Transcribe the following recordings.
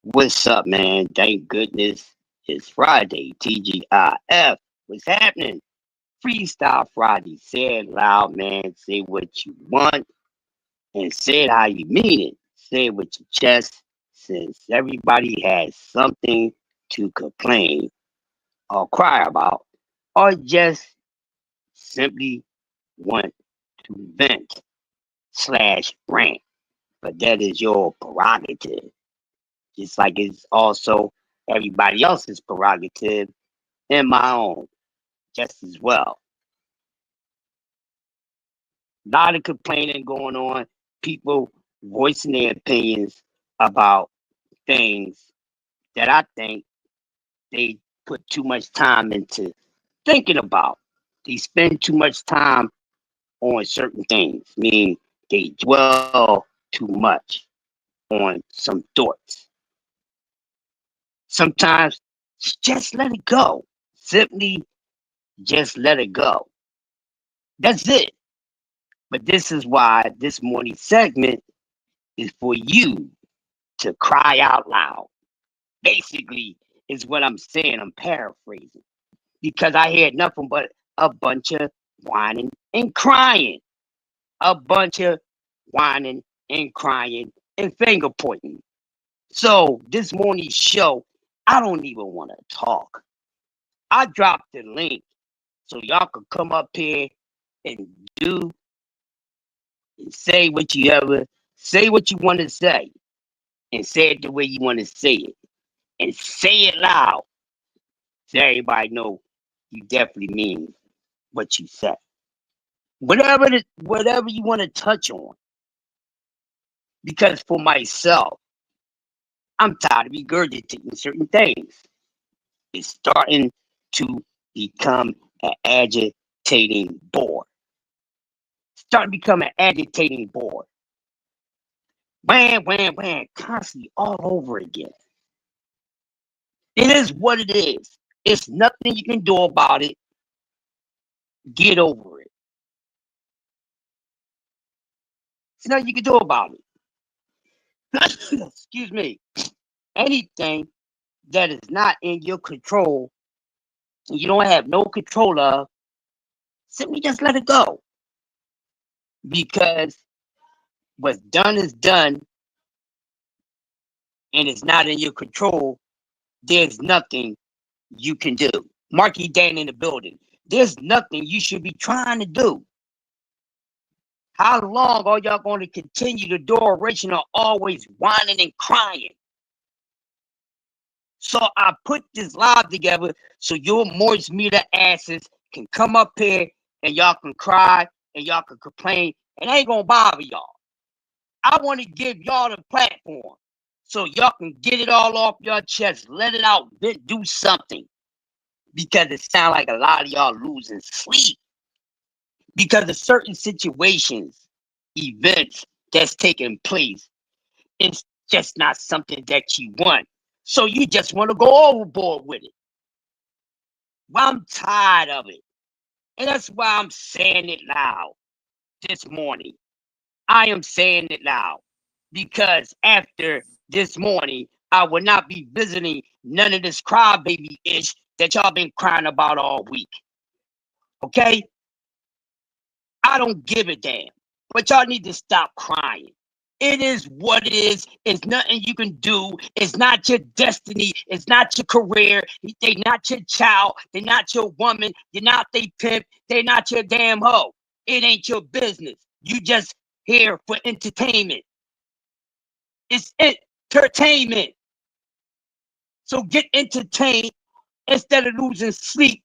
What's up, man? Thank goodness it's Friday. TGIF. What's happening? Freestyle Friday. Say it loud, man. Say what you want and say it how you mean it. Say it with your chest, since everybody has something to complain or cry about, or just simply want to vent slash rant. But that is your prerogative. Just like it's also everybody else's prerogative and my own just as well. A lot of complaining going on, people voicing their opinions about things that I think they put too much time into thinking about. They spend too much time on certain things, meaning they dwell too much on some thoughts. Sometimes just let it go. Simply just let it go. That's it. But this is why this morning segment is for you to cry out loud. Basically, is what I'm saying. I'm paraphrasing because I hear nothing but a bunch of whining and crying, a bunch of whining and crying and finger pointing. So this morning's show, I don't even want to talk. I dropped the link so y'all could come up here and do and say what you ever say what you want to say and say it the way you want to say it and say it loud so everybody know you definitely mean what you say. Whatever you want to touch on. Because for myself, I'm tired of regurgitating certain things. It's starting to become an agitating bore. Starting to become an agitating bore. Wham, wham, wham, constantly all over again. It is what it is. It's nothing you can do about it. Get over it. There's nothing you can do about it. Excuse me. Anything that is not in your control, you don't have no control of, simply just let it go. Because what's done is done and it's not in your control. There's nothing you can do. Marky Dan in the building. There's nothing you should be trying to do. How long are y'all going to continue the duration of always whining and crying? So I put this live together so your moist meter asses can come up here and y'all can cry and y'all can complain and it ain't gonna bother y'all. I want to give y'all the platform so y'all can get it all off your chest, let it out, do something. Because it sounds like a lot of y'all losing sleep because of certain situations, events that's taking place. It's just not something that you want. So you just want to go overboard with it. Well, I'm tired of it. And that's why I'm saying it loud this morning. I am saying it loud because after this morning, I will not be visiting none of this crybaby ish that y'all been crying about all week. Okay? I don't give a damn. But y'all need to stop crying. It is what it is. It's nothing you can do. It's not your destiny. It's not your career. They not your child. They're not your woman. You're not they pimp. They're not your damn hoe. It ain't your business. You just here for entertainment. It's entertainment. So get entertained instead of losing sleep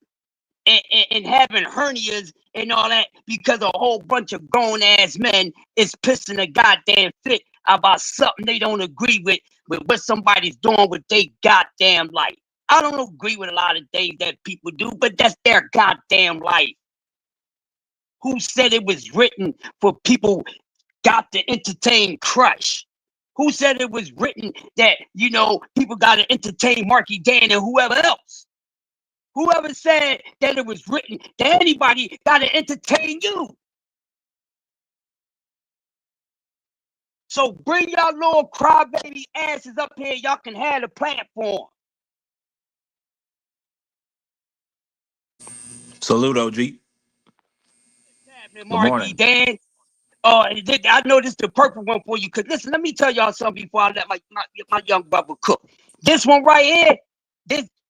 and having hernias and all that because a whole bunch of grown ass men is pissing a goddamn fit about something they don't agree with what somebody's doing with their goddamn life. I don't agree with a lot of things that people do, but that's their goddamn life. Who said it was written for people got to entertain Crush? Who said it was written that, you know, people got to entertain Marky Dan and whoever else? Whoever said that it was written that anybody got to entertain you? So bring y'all little crybaby asses up here. Y'all can have the platform. Salute, OG. Good Marky morning. Dan. I know this is the perfect one for you. Cause listen, let me tell y'all something before I let my young brother cook. This one right here,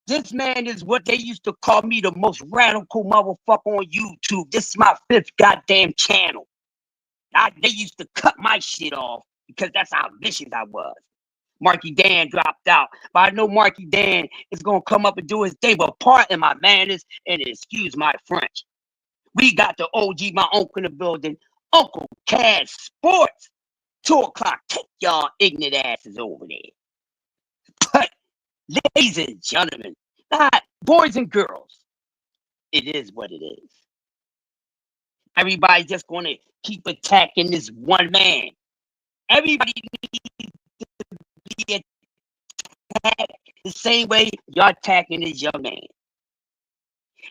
this man is what they used to call me, the most radical motherfucker on YouTube. This is my 5th goddamn channel. They used to cut my shit off because that's how vicious I was. Marky Dan dropped out, but I know Marky Dan is gonna come up and do his thing. But pardon my manners and excuse my French. We got the OG, my uncle in the building, Uncle Cash Sports. 2 o'clock. Take y'all ignorant asses over there. But ladies and gentlemen, boys and girls, it is what it is. Everybody's just gonna keep attacking this one man. Everybody needs to be attacked the same way y'all attacking this young man.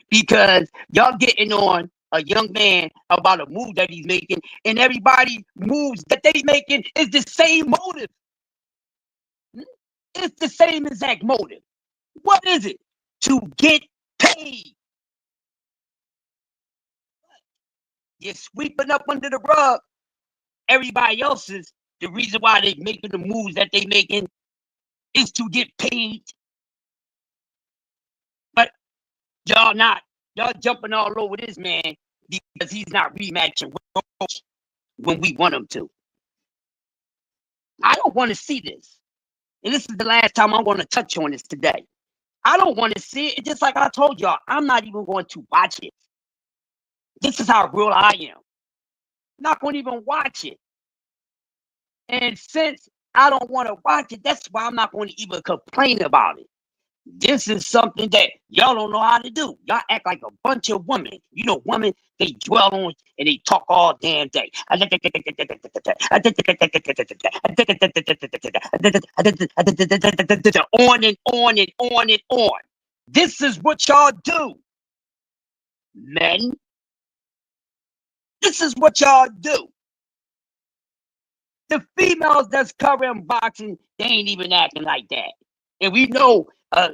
Because y'all getting on a young man about a move that he's making, and everybody moves that they making is the same motive. It's the same exact motive. What is it? To get paid. You're sweeping up under the rug everybody else's. The reason why they're making the moves that they're making is to get paid. But y'all jumping all over this man because he's not rematching when we want him to. I don't want to see this. And this is the last time I'm going to touch on this today. I don't want to see it. Just like I told y'all, I'm not even going to watch it. This is how real I am. Not going to even watch it. And since I don't want to watch it, that's why I'm not going to even complain about it. This is something that y'all don't know how to do. Y'all act like a bunch of women. You know, women, they dwell on and they talk all damn day. On and on and on and on. This is what y'all do, men. This is what y'all do. The females that's covering boxing, they ain't even acting like that. And we know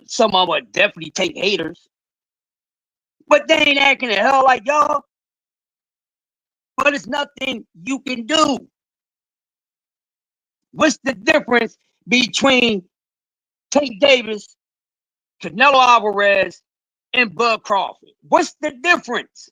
some of them will definitely take haters. But they ain't acting the hell like y'all. But it's nothing you can do. What's the difference between Tank Davis, Canelo Alvarez, and Bud Crawford? What's the difference?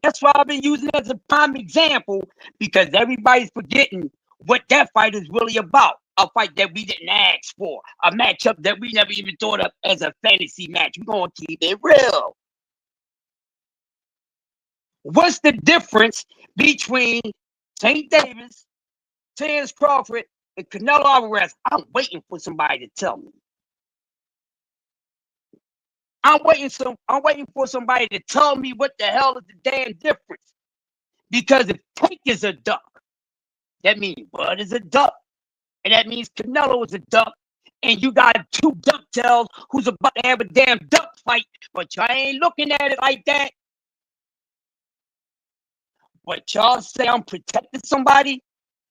That's why I've been using it as a prime example, because everybody's forgetting what that fight is really about. A fight that we didn't ask for, a matchup that we never even thought of as a fantasy match. We're going to keep it real. What's the difference between Tank Davis, Terence Crawford, and Canelo Alvarez? I'm waiting for somebody to tell me. I'm waiting for somebody to tell me what the hell is the damn difference. Because if Tank is a duck, that means Bud is a duck. And that means Canelo is a duck. And you got 2 ducktails who's about to have a damn duck fight, but y'all ain't looking at it like that. But y'all say I'm protecting somebody,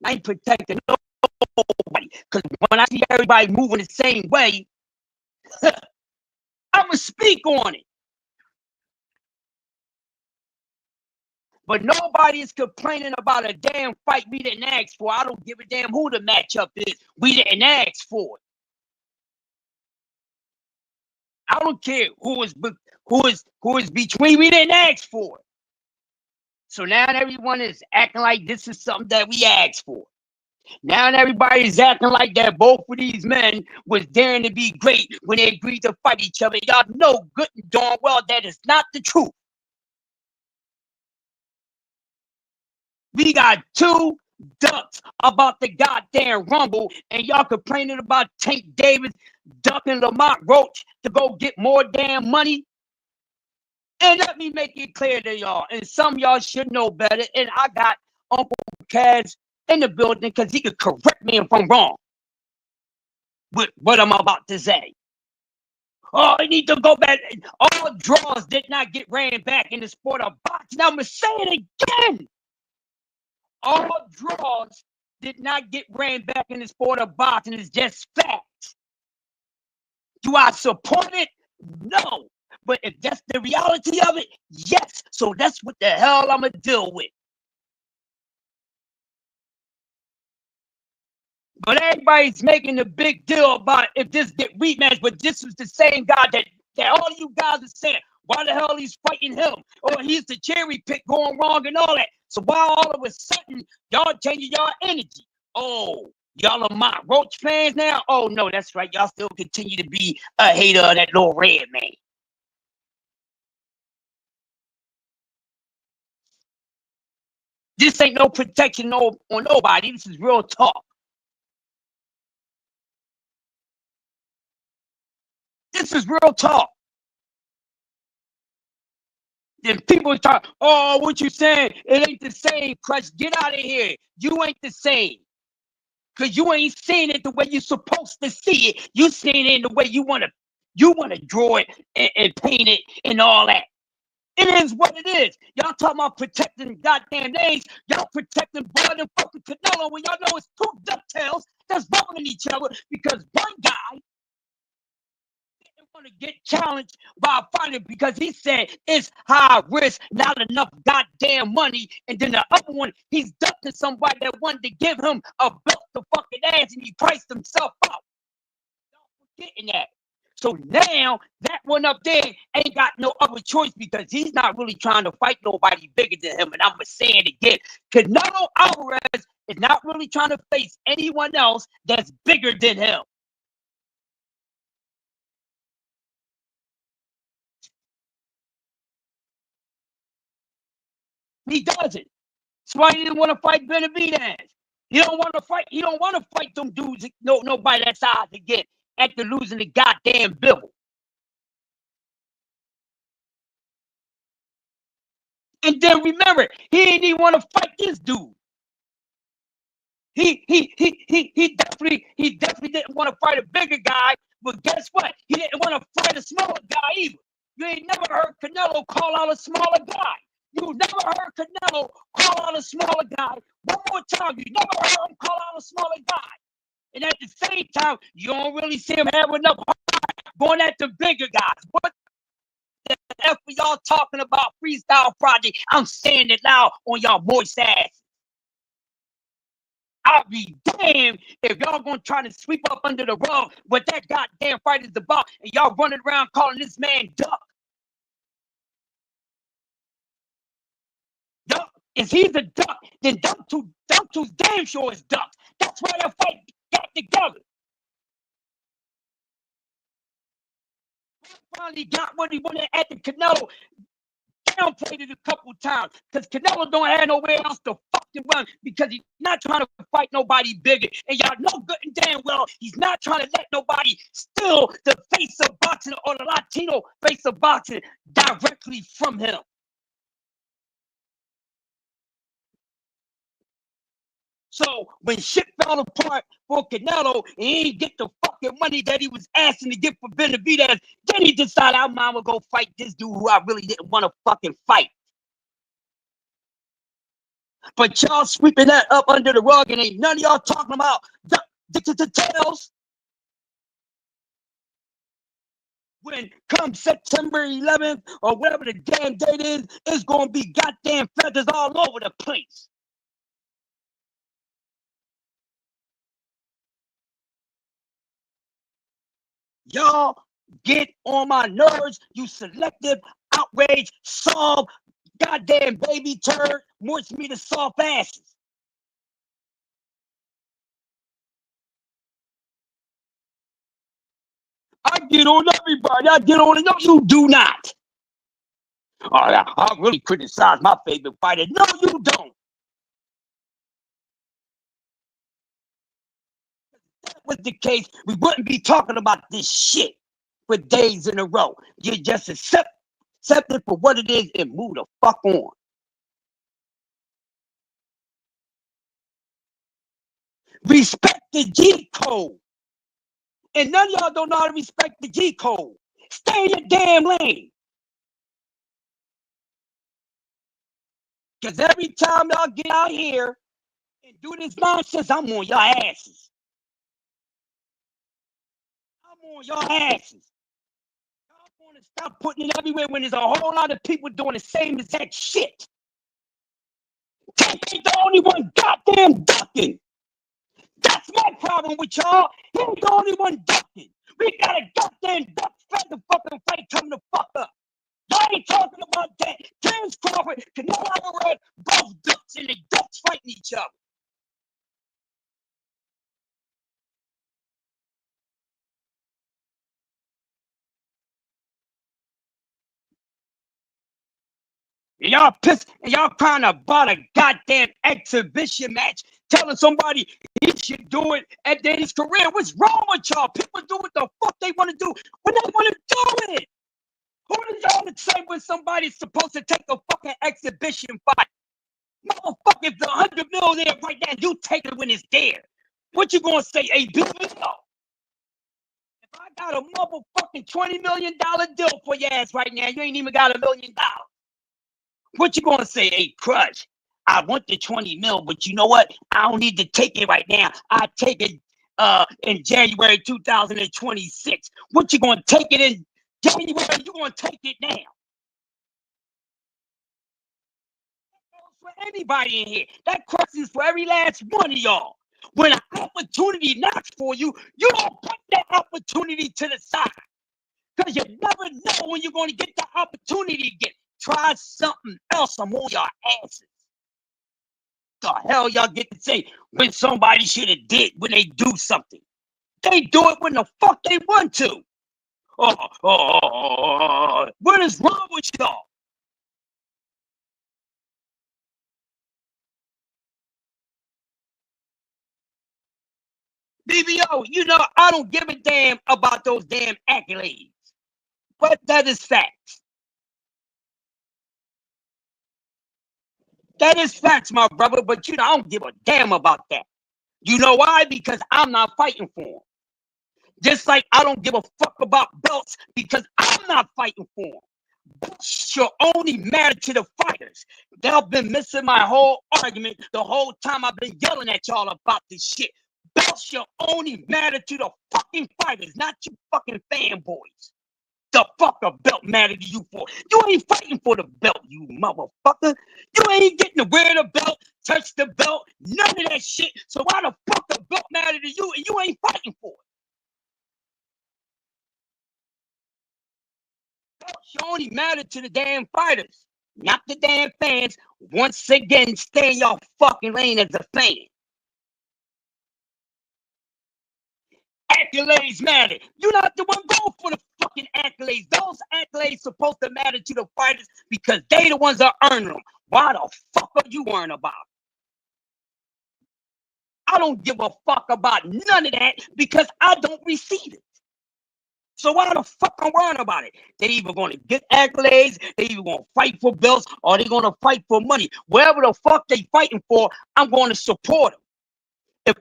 I ain't protecting nobody. Because when I see everybody moving the same way, I'ma speak on it. But nobody is complaining about a damn fight we didn't ask for. I don't give a damn who the matchup is. We didn't ask for it. I don't care who is between. We didn't ask for it. So now everyone is acting like this is something that we asked for. Now everybody's acting like that both of these men was daring to be great when they agreed to fight each other. Y'all know good and darn well that is not the truth. We got two ducks about the goddamn Rumble, and y'all complaining about Tank Davis ducking Lamont Roach to go get more damn money. And let me make it clear to y'all, and some of y'all should know better, and I got Uncle Kaz in the building because he could correct me if I'm wrong with what I'm about to say. Oh, I need to go back. All draws did not get ran back in the sport of boxing. I'm going to say it again. All draws did not get ran back in the sport of boxing. It's just facts. Do I support it? No. But if that's the reality of it, yes. So that's what the hell I'm going to deal with. But everybody's making a big deal about if this get rematch, but this was the same guy that all you guys are saying, why the hell he's fighting him? Or he's the cherry pick going wrong and all that. So why all of a sudden y'all changing y'all energy? Oh, y'all are my Roach fans now? Oh, no, that's right. Y'all still continue to be a hater of that little red man. This ain't no protection on nobody. This is real talk. This is real talk. Then people talk, oh, what you saying? It ain't the same, Crush. Get out of here. You ain't the same. Because you ain't seeing it the way you're supposed to see it. You seeing it in the way you want to draw it and paint it and all that. It is what it is. Y'all talking about protecting goddamn names. Y'all protecting blood and fucking Canelo when y'all know it's two ducktails that's bumping each other because one guy didn't want to get challenged by a fighter because he said it's high risk, not enough goddamn money. And then the other one, he's ducking somebody that wanted to give him a belt to fucking ass and he priced himself out. Don't forgetting that. So now that one up there ain't got no other choice because he's not really trying to fight nobody bigger than him. And I'm going to say it again. Canelo Alvarez is not really trying to face anyone else that's bigger than him. He doesn't. That's why he didn't want to fight Benavidez. He don't want to fight. He don't want to fight them dudes. Nobody that size again after losing the goddamn bill. And then remember, he didn't even want to fight this dude. He definitely didn't want to fight a bigger guy. But guess what? He didn't want to fight a smaller guy either. You ain't never heard Canelo call out a smaller guy. You never heard Canelo call out a smaller guy. One more time, you never heard him call out a smaller guy. And at the same time, you don't really see him have enough heart going at the bigger guys. What the F are y'all talking about Freestyle Project? I'm saying it now on y'all moist ass. I'll be damned if y'all gonna try to sweep up under the rug what that goddamn fight is about and y'all running around calling this man duck. Duck, if he's a duck, then Duck 2's damn sure is duck. That's why that fight got together. Finally got what he wanted at the Canelo. Downplayed it a couple times because Canelo don't have nowhere else to fucking run because he's not trying to fight nobody bigger. And y'all know good and damn well he's not trying to let nobody steal the face of boxing or the Latino face of boxing directly from him. So when shit fell apart for Canelo and he didn't get the fucking money that he was asking to get for Benavidez, then he decided I'm gonna go fight this dude who I really didn't want to fucking fight. But y'all sweeping that up under the rug and ain't none of y'all talking about the details. When come September 11th or whatever the damn date is, it's gonna be goddamn feathers all over the place. Y'all get on my nerves, you selective, outrage, soft, goddamn baby turd, wants me to soft asses. I get on everybody. I get on it. No, you do not. Oh, I really criticize my favorite fighter. No, you don't. If that was the case, we wouldn't be talking about this shit for days in a row. You just accept it for what it is and move the fuck on. Respect the G code. And none of y'all don't know how to respect the G code. Stay in your damn lane. Because every time y'all get out here and do this nonsense, I'm on your asses. I'm on your asses. Y'all want to stop putting it everywhere when there's a whole lot of people doing the same exact shit. Tank ain't the only one goddamn ducking. That's my problem with y'all. He ain't the only one ducking. We got a goddamn duck the fucking fight coming the fuck up. Y'all ain't talking about that. James Crawford can no longer run both ducks and the ducks fighting each other. And y'all pissed and y'all crying about a goddamn exhibition match, telling somebody he should do it at the end of his career. What's wrong with y'all? People do what the fuck they want to do when they want to do it. Who did y'all say when somebody's supposed to take a fucking exhibition fight? Motherfucker, if the 100 mil there right now, you take it when it's there. What you gonna say, hey, Bill? If I got a motherfucking $20 million deal for your ass right now, you ain't even got $1 million. What you gonna say, hey, Crush? I want the 20 mil, but you know what? I don't need to take it right now. I take it in January 2026. What you gonna take it in January? You gonna take it now? For anybody in here, that question is for every last one of y'all. When an opportunity knocks for you, you don't put that opportunity to the side. Because you never know when you're going to get the opportunity again. Try something else. I'm on your asses. The hell y'all get to say when somebody should have did when they do something? They do it when the fuck they want to. What is wrong with y'all? BBO, you know, I don't give a damn about those damn accolades. But that is facts. That is facts, my brother. But you know, I don't give a damn about that. You know why? Because I'm not fighting for them. Just like I don't give a fuck about belts because I'm not fighting for them. Belts should only matter to the fighters. They've been missing my whole argument the whole time I've been yelling at y'all about this shit. Belts should only matter to the fucking fighters, not you fucking fanboys. The fuck a belt matter to you for? You ain't fighting for the belt, you motherfucker. You ain't getting to wear the belt, touch the belt, none of that shit. So why the fuck the belt matter to you and you ain't fighting for it? Belts only matter to the damn fighters, not the damn fans. Once again, stay in your fucking lane as a fan. Accolades matter. You're not the one going for the fucking accolades. Those accolades supposed to matter to the fighters because they the ones that are earning them. Why the fuck are you worrying about? I don't give a fuck about none of that because I don't receive it. So why the fuck I'm worrying about it? They either going to get accolades, they either going to fight for belts, or they going to fight for money. Wherever the fuck they fighting for, I'm going to support them. If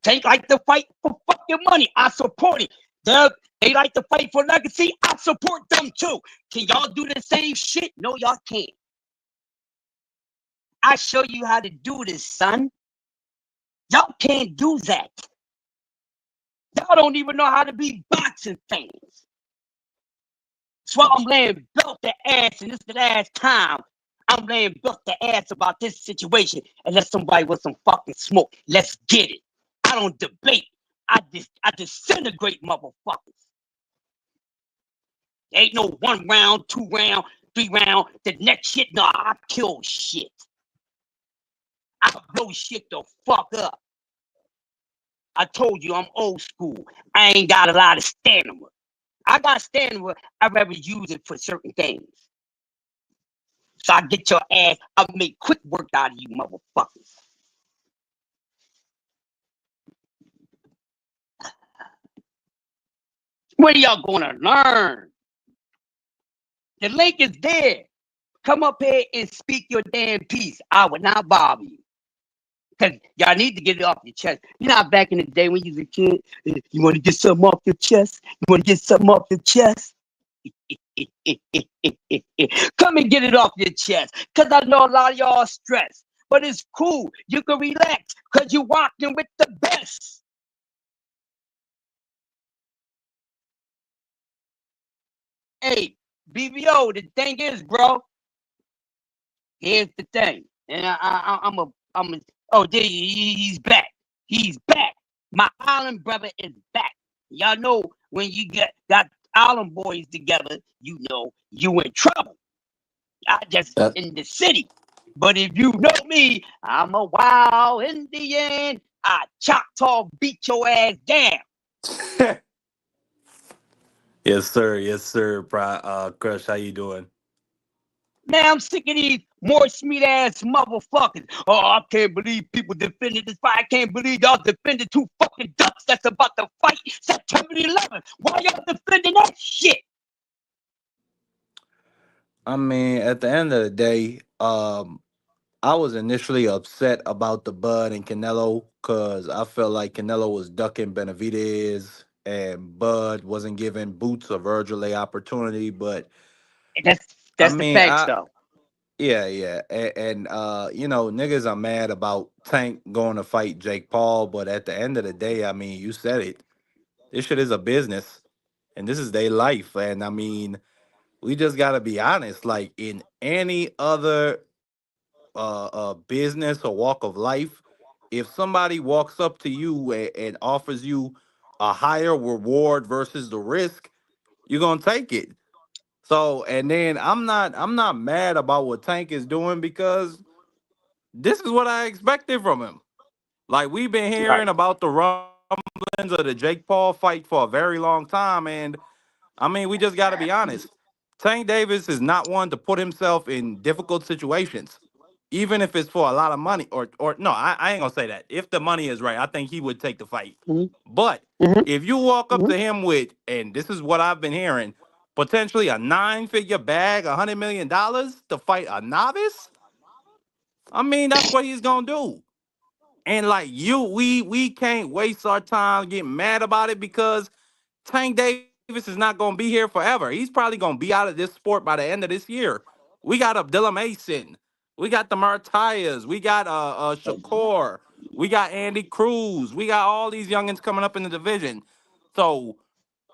they like to fight for fucking money, I support it. They like to fight for legacy, I support them too. Can y'all do the same shit? No, y'all can't. I show you how to do this, son. Y'all can't do that. Y'all don't even know how to be boxing fans. That's why I'm laying belt the ass, and this is the last time I'm laying belt the ass about this situation. Unless somebody with some fucking smoke, let's get it. I don't debate. I disintegrate motherfuckers. There ain't no 1 round, 2 round, 3 round. The next shit, no, I kill shit. I blow shit the fuck up. I told you I'm old school. I ain't got a lot of stamina. I got standing where I'd rather use it for certain things. So I get your ass, I'll make quick work out of you motherfuckers. What are y'all gonna learn? The link is there. Come up here and speak your damn piece. I would not bother you. Because y'all need to get it off your chest. You know, back in the day when you was a kid, you want to get something off your chest? You want to get something off your chest? Come and get it off your chest. Because I know a lot of y'all are stressed. But it's cool. You can relax because you're walking with the best. Hey, BBO, the thing is, bro, here's the thing. And oh, there he's back. He's back. My island brother is back. Y'all know when you got island boys together, you know you in trouble. I just That in the city. But if you know me, I'm a wild Indian. I Choctaw beat your ass down. yes, sir. Yes, sir. Crush, how you doing? Now I'm sick of these more sweet ass motherfuckers. Oh, I can't believe people defended this fight. I can't believe y'all defended two fucking ducks that's about to fight September 11th. Why y'all defending that shit? I mean, at the end of the day, I was initially upset about the Bud and Canelo because I felt like Canelo was ducking Benavidez and Bud wasn't giving Boots or Virgil a opportunity. But That's I that's the mean, facts though. yeah, and you know, niggas are mad about Tank going to fight Jake Paul, but at the end of the day, I mean, you said it. This shit is a business, and this is their life, and I mean, we just gotta be honest. Like in any other business or walk of life, if somebody walks up to you and offers you a higher reward versus the risk, you're gonna take it. So, and then I'm not mad about what Tank is doing because this is what I expected from him. Like we've been hearing Right. about the rumblings of the Jake Paul fight for a very long time, and I mean, we just got to be honest. Tank Davis is not one to put himself in difficult situations, even if it's for a lot of money. Or no, I ain't gonna say that. If the money is right, I think he would take the fight. Mm-hmm. But Mm-hmm. if you walk up Mm-hmm. to him with, and this is what I've been hearing, potentially a nine-figure bag, $100 million to fight a novice, I mean, that's what he's gonna do. And like we can't waste our time getting mad about it because Tank Davis is not going to be here forever. He's probably going to be out of this sport by the end of this year. We got Abdullah Mason. We got the Martias. We got Shakur. We got Andy Cruz. We got all these youngins coming up in the division. So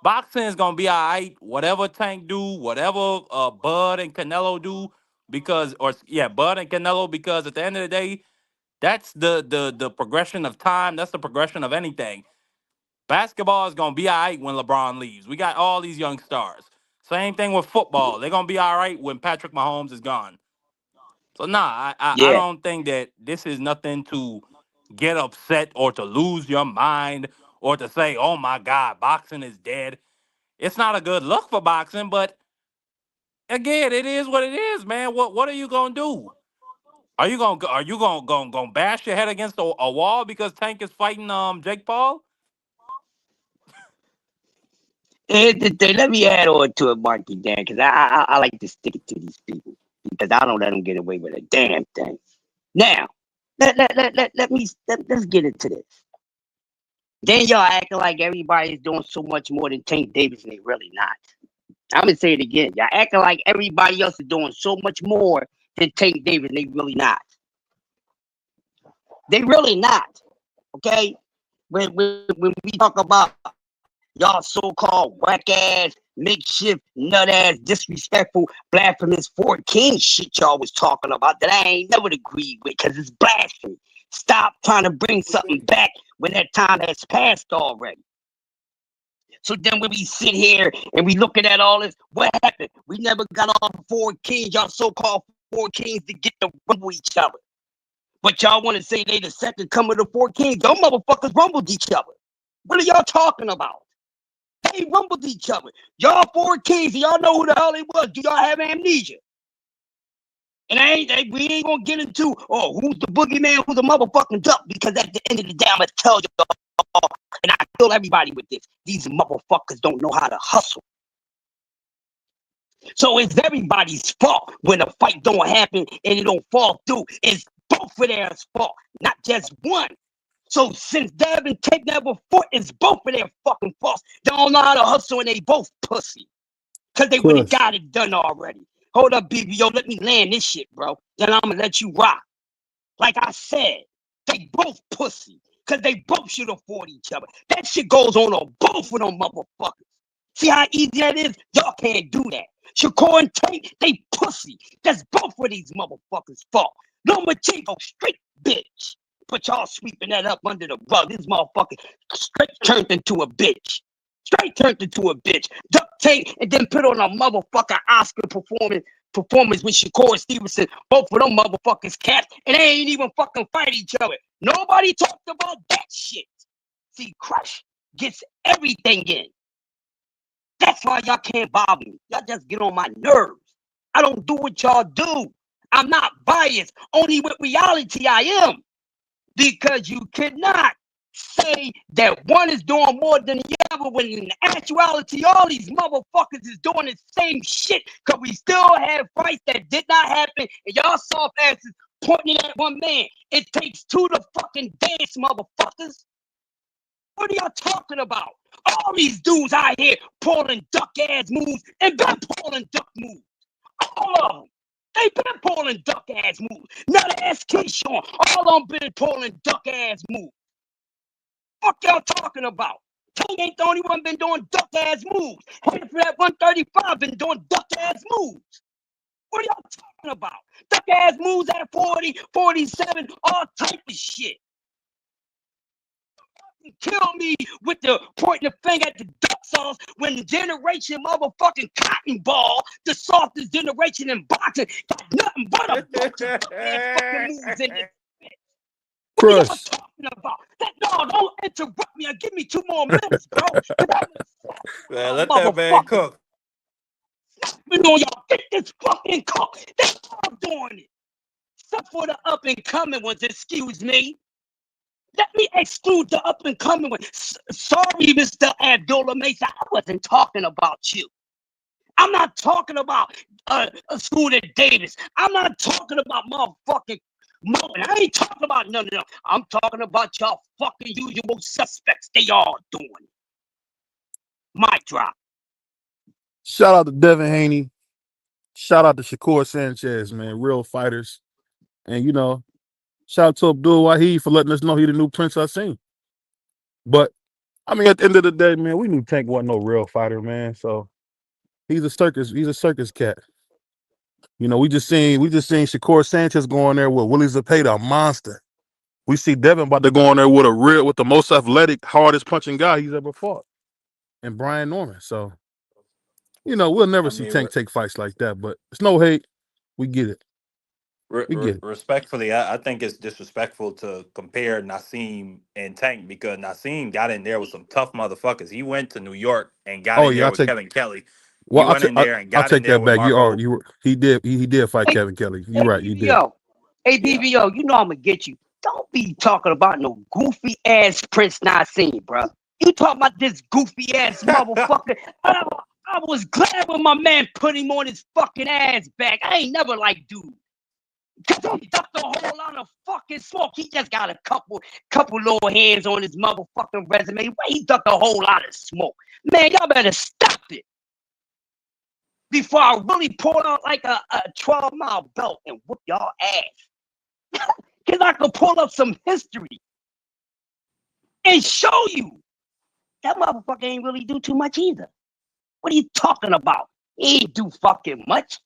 boxing is going to be all right. Whatever Tank do, whatever Bud and Canelo do, because or yeah, Bud and Canelo, because at the end of the day, that's the progression of time. That's the progression of anything. Basketball is gonna be all right when LeBron leaves. We got all these young stars. Same thing with football. They're gonna be all right when Patrick Mahomes is gone. So nah, I Yeah. don't think that this is nothing to get upset or to lose your mind or to say, oh my God, boxing is dead. It's not a good look for boxing, but again, it is what it is, man. What are you gonna do? Are you gonna bash your head against a wall because Tank is fighting Jake Paul? Here's the thing. Let me add on to it, Marky Dan, because I like to stick it to these people because I don't let them get away with a damn thing. Now, let's get into this. Then y'all acting like everybody's doing so much more than Tank Davis, and they really not. I'm gonna say it again. Y'all acting like everybody else is doing so much more than Tank Davis, and they really not. They really not. Okay. When we talk about y'all so-called whack ass, makeshift, nut ass, disrespectful, blasphemous Fort King shit y'all was talking about that I ain't never agreed with because it's blasphemy. Stop trying to bring something back when that time has passed already. So then when we sit here and we looking at all this, what happened? We never got off Fort Kings, y'all so-called Fort Kings to get to rumble each other. But y'all want to say they the second coming of the Fort Kings. Y'all motherfuckers rumbled each other. What are y'all talking about? They rumbled each other. Y'all 4 kings, y'all know who the hell they was. Do y'all have amnesia? And we ain't gonna get into, oh, who's the boogeyman, who's the motherfucking duck, because at the end of the day, I'm gonna tell y'all, and I kill everybody with this. These motherfuckers don't know how to hustle. So it's everybody's fault when a fight don't happen and it don't fall through. It's both of their fault, not just one. So since Devin take that before, it's both of their fucking faults. They don't know how to hustle and they both pussy. Because they would have got it done already. Hold up, BBO, let me land this shit, bro. Then I'm gonna let you rock. Like I said, they both pussy. Because they both should have fought each other. That shit goes on both of them motherfuckers. See how easy that is? Y'all can't do that. Shakur and Tate, they pussy. That's both of these motherfuckers' fault. No Machingo, straight bitch. But y'all sweeping that up under the rug. This motherfucker straight turned into a bitch. Straight turned into a bitch. Duct tape and then put on a motherfucking Oscar performance with Shakur and Stevenson. Both of them motherfuckers capped. And they ain't even fucking fight each other. Nobody talked about that shit. See, Crush gets everything in. That's why y'all can't bother me. Y'all just get on my nerves. I don't do what y'all do. I'm not biased. Only with reality I am. Because you cannot say that one is doing more than the other when in actuality all these motherfuckers is doing the same shit because we still have fights that did not happen and y'all soft asses pointing at one man. It takes 2 to fucking dance, motherfuckers. What are y'all talking about? All these dudes out here pulling duck ass moves and been pulling duck moves. All of them. They been pulling duck ass moves. Now the ass Keyshawn, all of them been pulling duck ass moves. Fuck y'all talking about? King ain't the only one been doing duck ass moves. Headed for that 135 been doing duck ass moves. What are y'all talking about? Duck ass moves at 40, 47, all type of shit. Kill me with the pointing the finger at the duck sauce when the generation motherfucking cotton ball, the softest generation in boxing, got nothing but a bunch of duck ass fucking moves in it. What are y'all talking about? No, don't interrupt me. Give me 2 more minutes, bro. Man, let that man cook. On y'all, get this fucking cock. That's all doing it. Except for the up and coming ones, excuse me. Let me exclude the up and coming one. Sorry, Mr. Abdullah Mesa. I wasn't talking about you. I'm not talking about a school at Davis. I'm not talking about motherfucking Mo. I ain't talking about none of them. I'm talking about y'all fucking usual suspects. They all doing it. Mic drop. Shout out to Devin Haney. Shout out to Shakur Sanchez, man. Real fighters. And, shout out to Abdul Wahid for letting us know he the new Prince I seen. But, I mean, at the end of the day, man, we knew Tank wasn't no real fighter, man. So, he's a circus cat. We just seen Shakur Sanchez go in there with Willie Zepeda, a monster. We see Devin about to go in there with the most athletic, hardest punching guy he's ever fought. And Brian Norman. So, we'll never see Tank take fights like that, but it's no hate. We get it. We get it. Respectfully, I think it's disrespectful to compare Nassim and Tank because Nassim got in there with some tough motherfuckers. He went to New York and got in there with Kevin Kelly. He went in there and got in there with Marco. He did fight Kevin Kelly. You're right. You did. Hey, BBO, you know I'm gonna get you. Don't be talking about no goofy ass Prince Nassim, bro. You talking about this goofy ass motherfucker? I was glad when my man put him on his fucking ass back. I ain't never liked dude. Cause he ducked a whole lot of fucking smoke. He just got a couple little hands on his motherfucking resume. He ducked a whole lot of smoke. Man, y'all better stop it before I really pull out like a 12-mile belt and whoop y'all ass. Cause I could pull up some history and show you that motherfucker ain't really do too much either. What are you talking about? He ain't do fucking much.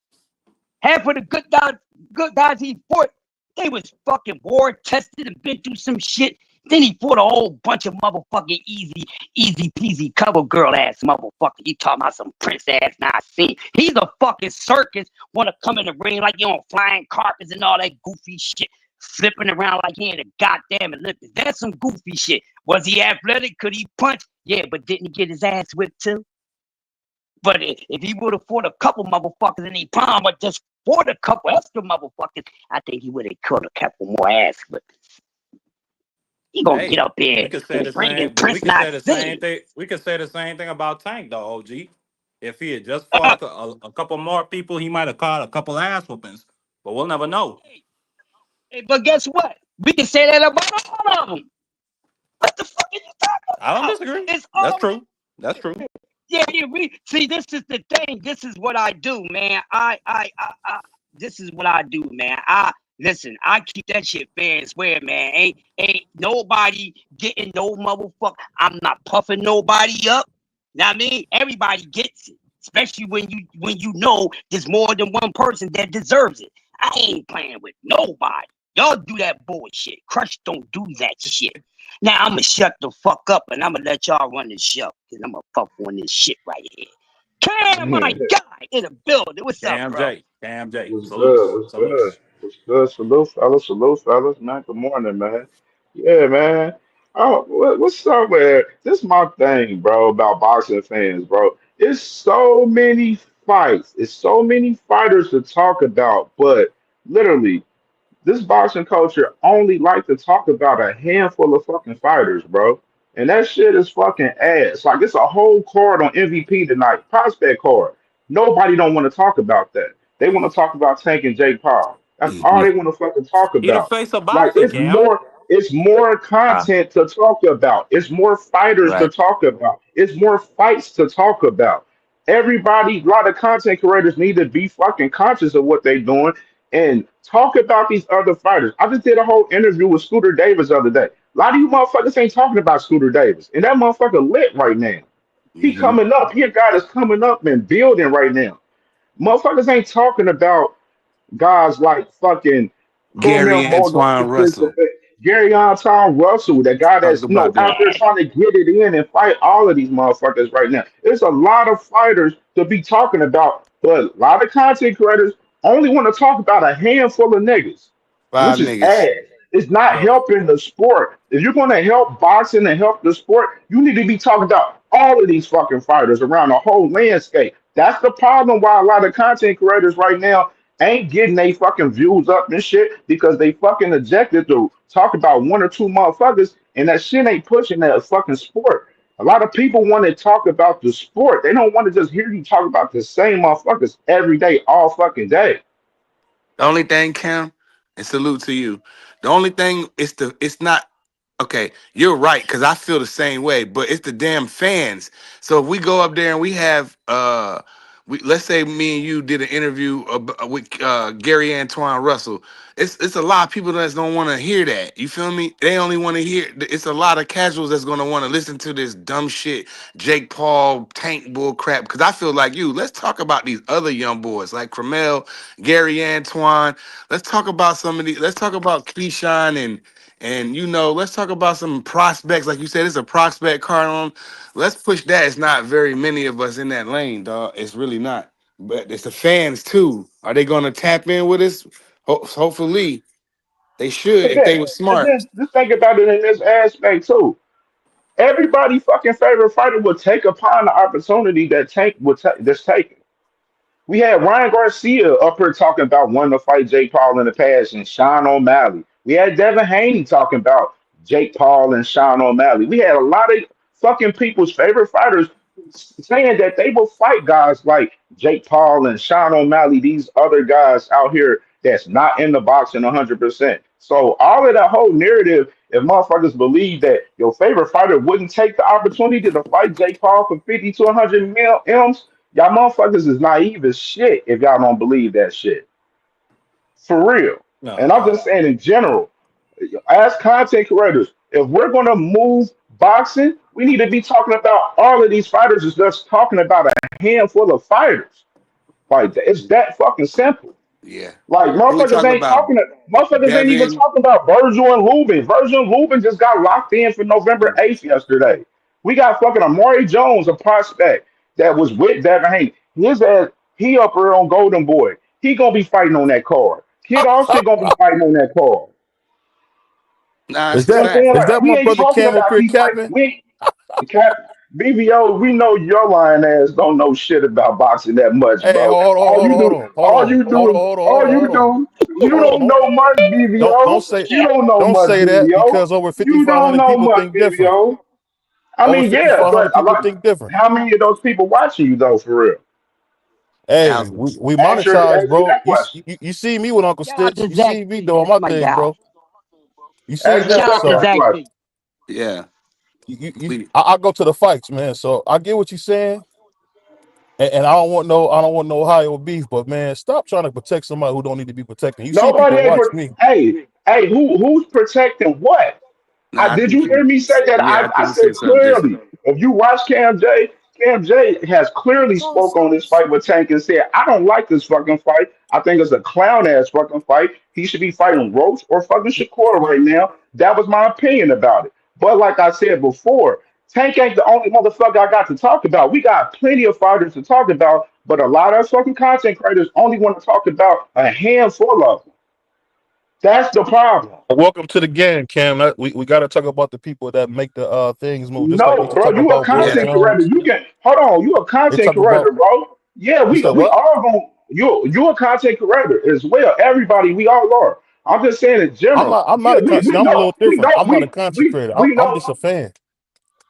Half of the good guys he fought, they was fucking war tested and been through some shit. Then he fought a whole bunch of motherfucking easy peasy cover girl ass motherfucker. You talking about some Prince ass Nassim. He's a fucking circus. Want to come in the ring like you on flying carpets and all that goofy shit. flipping around like he ain't a goddamn Olympics. That's some goofy shit. Was he athletic? Could he punch? Yeah, but didn't he get his ass whipped too? But if he would have fought a couple motherfuckers in his palm, or just fought a couple extra motherfuckers, I think he would have caught a couple more ass whippings. He gonna get Hey, up there we could say and the bring in same, but we Prince could say the same Nassim. thing. We could say the same thing about Tank, though. OG, if he had just fought a couple more people, he might have caught a couple ass whoopings. But we'll never know. Hey, but guess what? We can say that about all of them. What the fuck are you talking I don't about? disagree. It's That's all true. That's true. yeah. We see. This is the thing. This is what I do, man. This is what I do, man. I listen. I keep that shit fair and square, man. Ain't nobody getting no motherfucker. I'm not puffing nobody up. Now I mean, everybody gets it, especially when you know there's more than one person that deserves it. I ain't playing with nobody. Y'all do that bullshit. Crush don't do that shit. Now I'm gonna shut the fuck up and I'm gonna let y'all run the show because I'm gonna fuck on this shit right here. Cam, my guy in the building. What's up, Damn bro? J. Damn J. What's good? Salutes. What's good? Salutes. What's good? Salute, fellas, man. Good morning, man. Yeah, man. Oh, what's up, man? This is my thing, bro, about boxing fans, bro. It's so many fights. It's so many fighters to talk about, but literally, this boxing culture only like to talk about a handful of fucking fighters, bro. And that shit is fucking ass. Like it's a whole card on MVP tonight, prospect card. Nobody don't want to talk about that. They want to talk about Tank and Jake Paul. That's all Mhm. they want to fucking talk He the about. face of Like boxing, Cam. it's more Ah, content to talk about. It's more fighters to right. talk about. It's more fights to talk about. Everybody, a lot of content creators need to be fucking conscious of what they're doing and talk about these other fighters. I just did a whole interview with Scooter Davis the other day. A lot of you motherfuckers ain't talking about Scooter Davis, and that motherfucker lit right now. He Hmm. coming up. He a guy that's coming up and building right now. Motherfuckers ain't talking about guys like fucking Gary Cornell Moldova, Antoine Russell. Gary Tom Russell, that guy Talk that's about out that. there Yeah. trying to get it in and fight all of these motherfuckers right now. There's a lot of fighters to be talking about, but a lot of content creators only want to talk about a handful of niggas, which Five is niggas. ass. It's not Yo, helping the sport. If you're going to help boxing and help the sport, you need to be talking about all of these fucking fighters around the whole landscape. That's the problem why a lot of content creators right now ain't getting they fucking views up and shit because they fucking ejected to talk about one or two motherfuckers and that shit ain't pushing that fucking sport. A lot of people want to talk about the sport. They don't want to just hear you talk about the same motherfuckers every day, all fucking day. The only thing, Cam, and salute to you. The only thing is it's not okay. You're right because I feel the same way, but it's the damn fans. So if we go up there and we have let's say me and you did an interview with Gary Antoine Russell. It's a lot of people that don't want to hear that. You feel me? They only want to hear. It's a lot of casuals that's gonna want to listen to this dumb shit, Jake Paul tank bull crap. Because I feel like you. Let's talk about these other young boys like Cromel, Gary Antoine. Let's talk about some of these. Let's talk about Keyshawn and let's talk about some prospects. Like you said, it's a prospect card on. Let's push that. It's not very many of us in that lane, dog. It's really not. But it's the fans too. Are they gonna tap in with us? Hopefully, they should And if then, they were and smart. then just think about it in this aspect too. Everybody fucking favorite fighter would take upon the opportunity that that's taken. We had Ryan Garcia up here talking about wanting to fight Jake Paul in the past and Sean O'Malley. We had Devin Haney talking about Jake Paul and Sean O'Malley. We had a lot of fucking people's favorite fighters saying that they will fight guys like Jake Paul and Sean O'Malley, these other guys out here that's not in the boxing 100%. So all of that whole narrative, if motherfuckers believe that your favorite fighter wouldn't take the opportunity to fight Jake Paul for 50 to 100 mil M's, y'all motherfuckers is naive as shit if y'all don't believe that shit. For real. no, And I'm just saying in general, as content creators, if we're gonna move boxing, we need to be talking about all of these fighters is just talking about a handful of fighters. Like it's that fucking simple. Yeah. Like When we talking about motherfuckers ain't even Devin, talking about Virgil and Lubin. Virgil and Lubin just got locked in for November 8th yesterday. We got fucking Amari Jones, a prospect that was with Devin Haney. His ass, he up there on Golden Boy. He gonna be fighting on that card. Kid Austin gonna be fighting on that card. Nah, Is it's a You know what I'm that saying? fact. is Like that we my ain't brother talking Cam up about here these fights. capping? Cap, BBO, we know your lying ass don't know shit about boxing that much, Hey, bro. All you do, all you do, you hold on. don't know much, Don't BBO. say You don't know don't much, say that BBO. because over You don't 5,500 know people much, think different. BBO. I Over mean, yeah, but 5,500 I people like think different. how many of those people watching you though, for real? Hey, Thousands. we monetize, Answer bro. that question. You see me with Uncle Shout out Stitch. to You Zach see me B. doing That's my my thing, guy. bro. You seen Ask that Shout that? out to So simple Zach question. B. Yeah. We I go to the fights, man. So I get what you're saying, and I don't want no Ohio beef, but man, stop trying to protect somebody who don't need to be protected. You see Nobody people ain't. watch me. Who's protecting what? nah, I Did think you hear you me say that? yeah, I I think you said said something clearly. different. If you watch Cam J has clearly spoke on this fight with Tank and said, I don't like this fucking fight. I think it's a clown ass fucking fight. He should be fighting Roach or fucking Shakur right now. That was my opinion about it. But like I said before, Tank ain't the only motherfucker I got to talk about. We got plenty of fighters to talk about, but a lot of us fucking content creators only want to talk about a handful of them. That's the problem. Welcome to the game, Cam. We got to talk about the people that make the things move. Just like they No, used to bro, talk you a about Boy Yeah. content creator. Jones. You can hold on. You a They content talk about. creator, bro. Yeah, You said we what? all going you a content creator as well. Everybody, we all are. I'm just saying in general. I'm Yeah, not a we see. I'm a know little different. I'm not a content we creator. we I'm know. just a fan.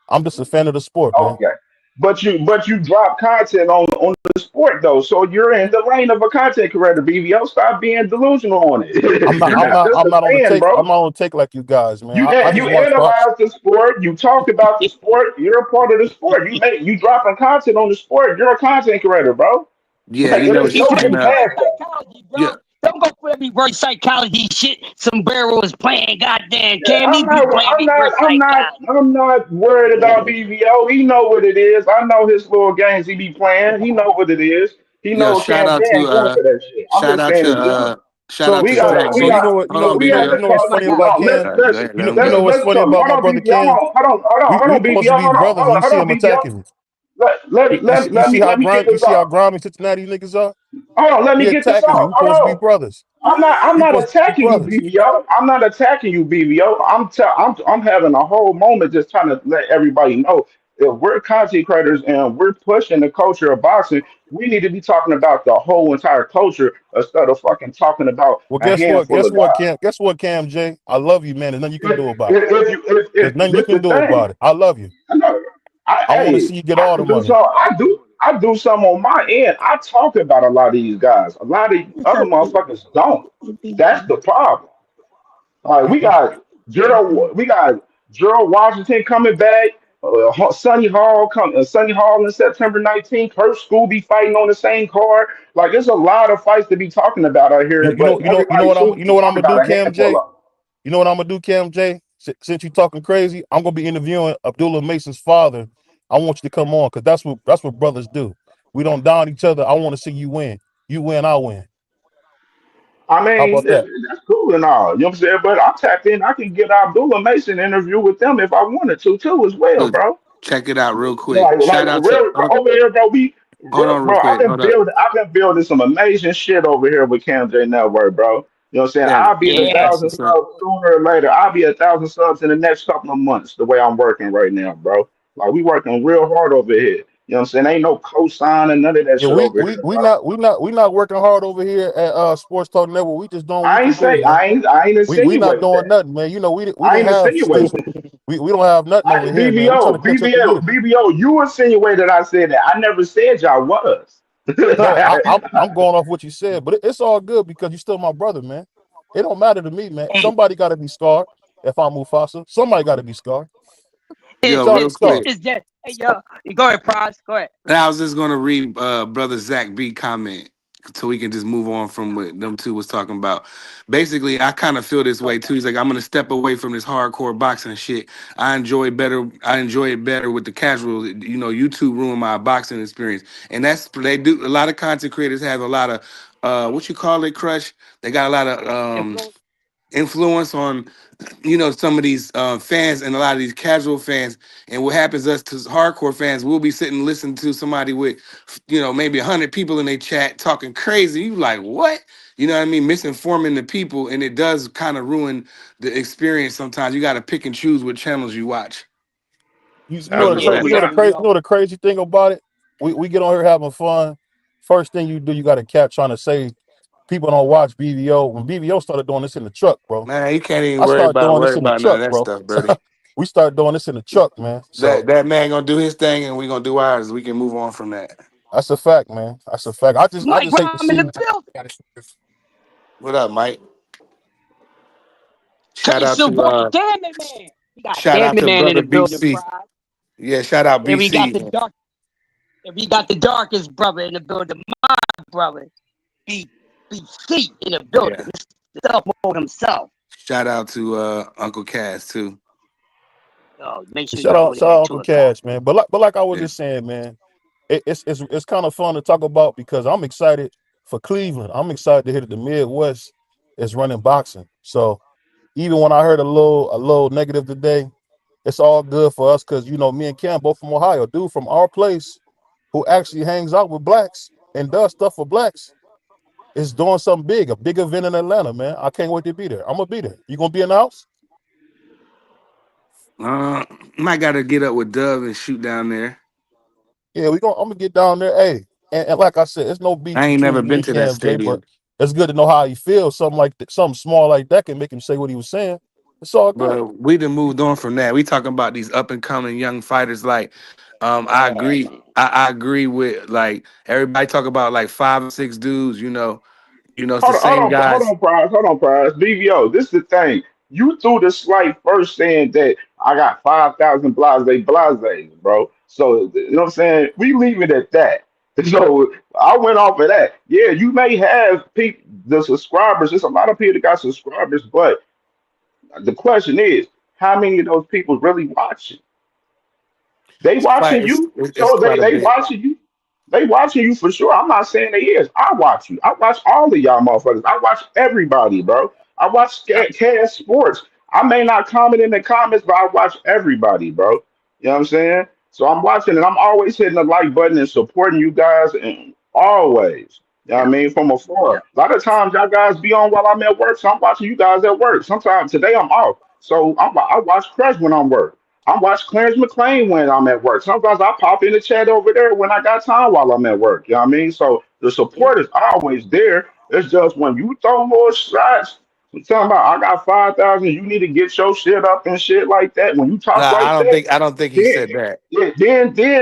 I'm just a fan of the sport, man. Okay, but you drop content on the sport though, so you're in the lane of a content creator. BBO, stop being delusional on it. You're not just I'm a not on the fan, take. I'm bro. not on the take like you guys, man. I You just watch boxing. analyze the sport, you talk about the sport, you're a part of the sport. You dropping content on the sport, you're a content creator, bro. Yeah, Like you know, there's He no and getting reverse past that. psychology, yeah, bro. Don't go for every reverse psychology shit. Sombrero is playing. Goddamn, Yeah, Cam, he be playing reverse psychology. I'm not worried about BVO. He know what it is. I know his little games he be playing. He know what it is. He yo, know shout Cam J out to ain't going for that shit. I'm shout just out saying in to general. shout out to Zach So you B. know what? Hold on, We have BBL. to You know what's talk. funny Hold about on, Cam? Go ahead, let him You know go. what's let's funny talk. about Hold my on, brother BVO. Cam? Hold We on, supposed to BVO. be brothers, and you Hold see on, him BVO. attacking me. Let me get You this see how off. grimy Cincinnati niggas are? Hold on, let me He get this attacking me. off. We Hold supposed to be on. brothers. I'm We not supposed to be attacking you, brothers. BBO. I'm not attacking you, BBO. I'm having a whole moment just trying to let everybody know if we're content creators and we're pushing the culture of boxing, we need to be talking about the whole entire culture instead of fucking talking about Well, a guess what? handful Guess of what, guys. Cam? Guess what, Cam J? I love you, man. There's nothing you can do about it. There's If nothing you this can the do thing, about it. I love you. I know. I want to see you get I all the can do money. so. I do some on my end. I talk about a lot of these guys. A lot of other motherfuckers don't. That's the problem. All right, we got Gerald Washington coming back. Sonny Hall in September 19th. Kurt Scooby fighting on the same card. Like there's a lot of fights to be talking about out here, but everybody chooses You know to what I'm talk gonna do, about a Cam handful J? of them. You know what I'm gonna do, Cam J? Since you talking crazy, I'm gonna be interviewing Abdullah Mason's father. I want you to come on because that's what brothers do. We don't down each other. I want to see you win. You win, I win. I How mean, about that? that's cool and all. You know what I'm saying? But I'm tapped in. I can get Abdullah Mason interview with them if I wanted to too as well, Look, bro. check it out real quick. Like Shout out to real over here, bro. hold on real Bro. quick. Hold up. I've been building some amazing shit over here with Cam J Network, bro. You know what I'm saying? Yeah, I'll be at a Yeah. that's thousand what's up. subs sooner or later. I'll be at 1,000 subs in the next couple of months. The way I'm working right now, bro. Like we working real hard over here. You know what I'm saying? Ain't no cosign and none of that Yeah, shit over here, bro. we not working hard over here at Sports Talk Network. We just doing what we can do, man. I ain't We not insinuating doing that. nothing, man. You know, we I didn't ain't have insinuating sticks. that. We don't have nothing over here, man. We trying to catch up to you. You insinuated I said that. I never said y'all was. No, I'm going off what you said, but it's all good because you're still my brother, man. It don't matter to me, man. Hey, Somebody got to be scarred. If I'm Mufasa, somebody got to be scarred. Get Yo, y'all real be it's scarred. quick. just that. Hey, yo, you go ahead, Prize. Go ahead. And I was just gonna read brother Zach B comment so we can just move on from what them two was talking about. Basically, I kind of feel this way too. He's like, I'm gonna step away from this hardcore boxing shit. I enjoy it better with the casual, YouTube ruined my boxing experience. And that's they do a lot of content creators have a lot of what you call it, crush. They got a lot of Influence. influence on some of these fans and a lot of these casual fans. And what happens us to hardcore fans, we'll be sitting listening to somebody with maybe 100 people in their chat talking crazy. You like, what? you know what I mean, misinforming the people, and it does kind of ruin the experience. Sometimes you got to pick and choose what channels you watch. You know Because the of Yeah, crazy, that. you we know the already crazy, you know. know the crazy thing about it. We get on here having fun. First thing you do, you got to catch trying to say people don't watch BVO. When BVO started doing this in the truck, bro, Man, you can't even I started doing worry this in the about none of truck, that bro. stuff, Birdie. We started doing this in the truck, man. So That man gonna do his thing, and we gonna do ours. We can move on from that. that's a fact, man. That's a fact. I Mike just hate to Brown in the see. building. What up, Mike? Shout Hey, out to Silver, damn it, man. We got shout damn out it, to man in brother the building, BC. pride. Yeah, shout out And we got BC. the dark. And we got the darkest brother in the building, my brother, B BC in the building. Yeah. Mr. Self mode himself. Shout out to Uncle Cass too. Make sure y'all go to Shout that out Uncle too, Kai. Cash, man. But like I was Yeah. just saying, man, it's kind of fun to talk about because I'm excited for Cleveland. I'm excited to hear that the Midwest is running boxing. So even when I heard a little negative today, it's all good for us because me and Cam both from Ohio, dude from our place who actually hangs out with blacks and does stuff for blacks is doing something big, a big event in Atlanta, man. I can't wait to be there. I'm gonna be there. You gonna be in the house? Uh, might gotta get up with Dove and shoot down there. Yeah, I'm gonna get down there. Hey, and like I said, it's no beef I ain't never between me been and to that Cam J, but stadium. it's good to know how he feels. Something like that, something small like that can make him say what he was saying. It's all good. But we done moved on from that. We talking about these up and coming young fighters. Like, I agree. Man. I agree with like everybody talk about like 5 or 6 dudes. It's the Hold same on, guys. hold on, Prize. BVO, this is the thing. You threw the slight first saying that I got 5,000 blase, bro. So, you know what I'm saying? We leave it at that. So, I went off of that. Yeah, you may have people, the subscribers. There's a lot of people that got subscribers, but the question is, how many of those people really watching? They It's quite. watching It's, you, it's so quite a they bit. watching you. They watching you for sure. I'm not saying they is. I watch you. I watch all of y'all motherfuckers. I watch everybody, bro. I watch Cash Sports. I may not comment in the comments, but I watch everybody, bro. You know what I'm saying? So I'm watching and I'm always hitting the like button and supporting you guys and always. You know what I Yep. mean? From afar. Yep. A lot of times y'all guys be on while I'm at work, so I'm watching you guys at work. Sometimes today I'm off. So I watch Crush when I'm work. I watch Clarence McLean when I'm at work. Sometimes I pop in the chat over there when I got time while I'm at work. You know what I mean? So the Yeah. support is always there. It's just when you throw more shots, I'm talking about I got 5,000, you need to get your shit up and shit like that. When you talk Nah, I like don't that, think. I don't think he then said that.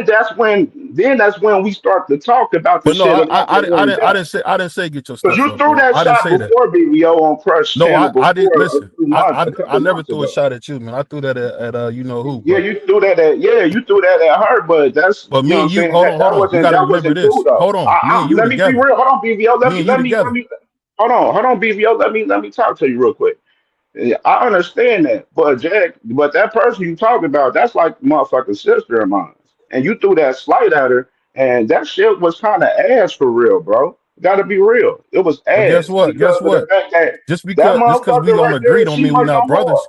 that's when we start to talk about the But no, shit a little bit more in I depth. didn't say get your Because stuff you up, threw bro. that I didn't shot say that. before BBO on Crush No, channel I didn't before listen. a I couple never months threw a ago. shot at you, man. I threw that at you know who, Yeah, but you threw that at you threw that at her, but that's but you know me what I'm and you, saying. hold That on, hold that on. You wasn't got to that remember wasn't cool this. though. Hold on, me and you Let me be together. real. Hold on, BVO. Me and you Let together. me hold on, BVO. Let me talk to you real quick. Yeah, I understand that, but Jack, but that person you talking about, that's like motherfucking sister of mine, and you threw that slight at her, and that shit was kind of ass for real, bro. Got to be real. It was But guess ass what? because Guess of the what? fact that Just because we motherfucker don't right agree there, don't she mean we might not know more. brothers.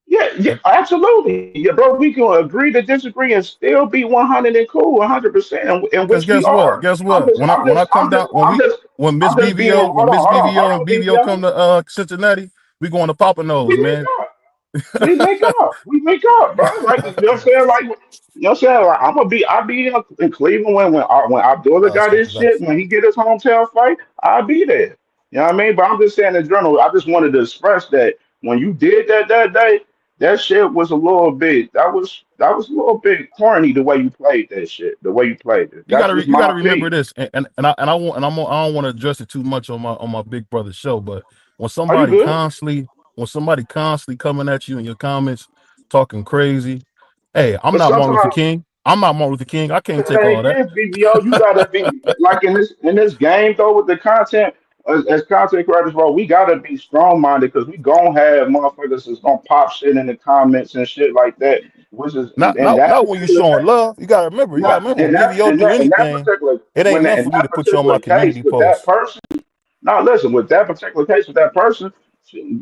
Yeah, yeah, And absolutely. Yeah, bro, we can agree to disagree and still be 100 and cool, 100%, in because which we guess what? are. Guess I'm what? just, I'm When I just, come I'm down just, I'm just, I'm just being. When Miss Hold BVO on, and BVO come BBL. to Cincinnati, we going to Papa Nose, We link man. up. We link up, bro. Like you know what I'm saying? Like you know what I'm saying? Like I'll be in Cleveland when Abdullah Let's got go his to that. shit, when he get his hometown fight, I'll be there. You know what I mean? But I'm just saying in general, I just wanted to express that when you did that day, that shit was a little bit that was a little bit corny the way you played that shit, the way you played it. That's just You my gotta remember opinion. this, and I won't I don't want to address it too much on my big brother show, but when Are you somebody good? constantly coming at you in your comments talking crazy, hey, I'm But not Martin Luther sometimes King. I'm not Martin Luther King. I the can't take all thing that. is, BBO, you gotta be like in this game though with the content as content creators, bro. We gotta be strong minded because we gonna have motherfuckers that's gonna pop shit in the comments and shit like that. Which is and that Not when you particular showing case, love. You gotta not remember when in that BVO in do that in that anything, particular it ain't when nothing in for me that to put you on particular my case community with that post. person. Now listen, with that particular case with that person,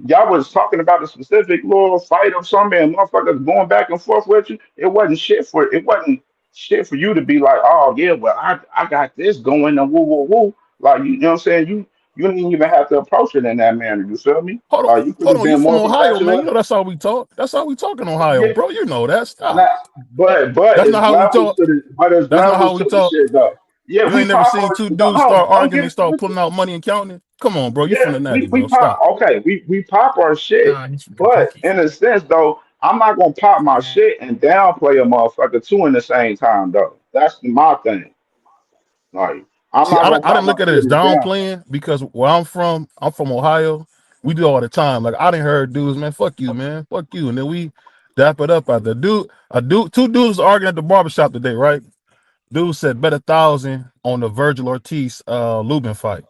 y'all was talking about a specific little fight or something, and motherfuckers going back and forth with you. It wasn't shit for you to be like, oh yeah, well I got this going and woo woo woo. Like you know what I'm saying? You didn't even have to approach it in that manner. You feel me? Hold on, Like you could hold have on. You been from more Ohio, man? You professional. know that's how we talk. That's how we talk in Ohio, Yeah, bro. You know that. Stop. not, but That's not it's how we levels talk. to the but it's That's not how levels we to the talk. shit though. Yeah, You we ain't never pop seen our two shit. dudes start Don't arguing get and it start twisted. pulling out money and counting it. Come on, bro. You from Yeah, the natty, we bro. pop. Stop. Okay, we pop our shit, Nah, he's from but Kentucky. in a sense though, I'm not gonna pop my shit and downplay a motherfucker too in the same time though. That's my thing. Like I'm See, not gonna I pop didn't my look at it shit as and down. downplaying because where I'm from Ohio. We do all the time. Like I didn't hear dudes, man, fuck you, man, fuck you, and then we dap it up out there. Two dudes arguing at the barbershop today, right? Dude said bet 1,000 on the Virgil Ortiz Lubin fight.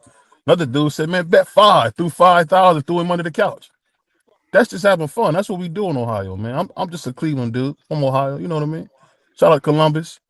Another dude said, man, bet 5, threw 5,000, threw him under the couch. That's just having fun. That's what we do in Ohio, man. I'm just a Cleveland dude from Ohio. You know what I mean? Shout out Columbus.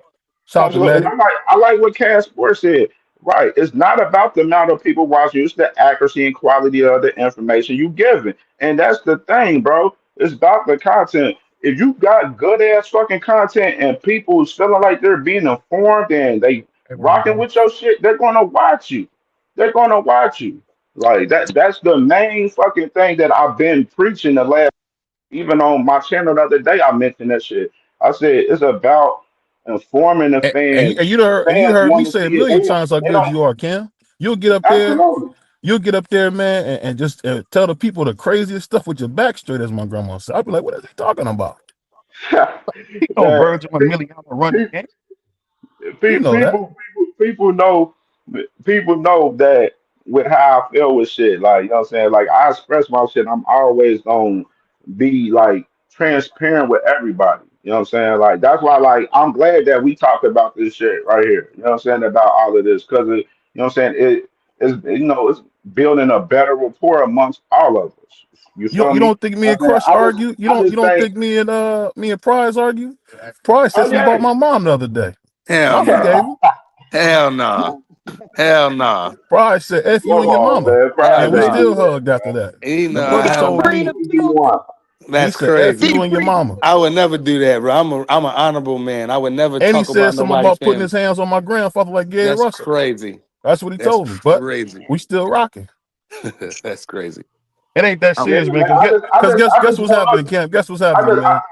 Shout out to Absolutely. And Natty. I like what Cass Sports said. Right. It's not about the amount of people watching, it's the accuracy and quality of the information you giving. And that's the thing, bro. It's about the content. If you got good ass fucking content and people is feeling like they're being informed and they Hey, rocking Rondo. with your shit, they're gonna watch you. They're gonna watch you. Like that's the main fucking thing that I've been preaching the last even on my channel the other day I mentioned that shit. I said it's about informing the fans. The And you fans heard me want to say a see it. million times how They good don't you are, Cam. You'll get up there, absolutely. you'll get up there, man, and just tell the people the craziest stuff with your back straight, as my grandma said. I'll be like, what is he talking about? He know that Virgil and Million run the game. You know that. people know people know that with how I feel with shit. Like you know what I'm saying. Like I express my shit. I'm always gonna be like transparent with everybody. You know what I'm saying. Like that's why like I'm glad that we talked about this shit right here. You know what I'm saying about all of this because you know what I'm saying it is it's building a better rapport amongst all of us. You feel You me? don't think me You know and what I'm saying? Crush argue? I You just don't think think me and Prize argue? Prize said oh something about yeah. my mom the other day. Hell I no. forgave him. Hell no. Hell no. Prize said F you Come and your on, mama. man. Hell Prize And we ain't no. still do that, hugged after man. that. You The know brother D3 told hell. in me, the What do you building. want? he That's said F crazy. you and your D3. mama. I would never do that, bro. I'm an honorable man. I would never And he talk said about something nobody's about putting family. his hands on my grandfather like Gary That's Russell. crazy. That's what he That's told me. But crazy. we still rocking. That's crazy. It ain't that Um, Yeah, serious, man. man. Cause I guess just what's want us. happening, Camp? Guess what's I happening, just man?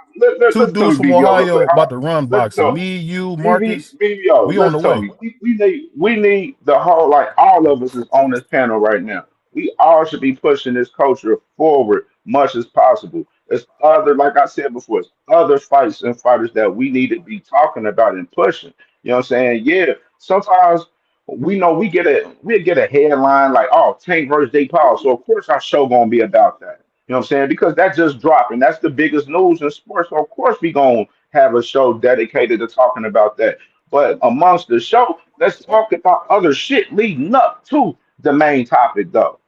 Two listen to dudes me, from BBO, real Ohio quick. about to run Listen boxing. to Me, you, BB, Marcus, BBO. we on the Listen to way. me. We need the whole like all of us is on this panel right now. We all should be pushing this culture forward much as possible. It's other, like I said before, it's other fights and fighters that we need to be talking about and pushing. You know what I'm saying? Yeah. Sometimes we know we get a headline like, oh, Tank versus Jake Paul. So of course our show gonna be about that. You know what I'm saying? Because that just dropped, and that's the biggest news in sports. So of course we gonna have a show dedicated to talking about that. But amongst the show, let's talk about other shit leading up to the main topic, though.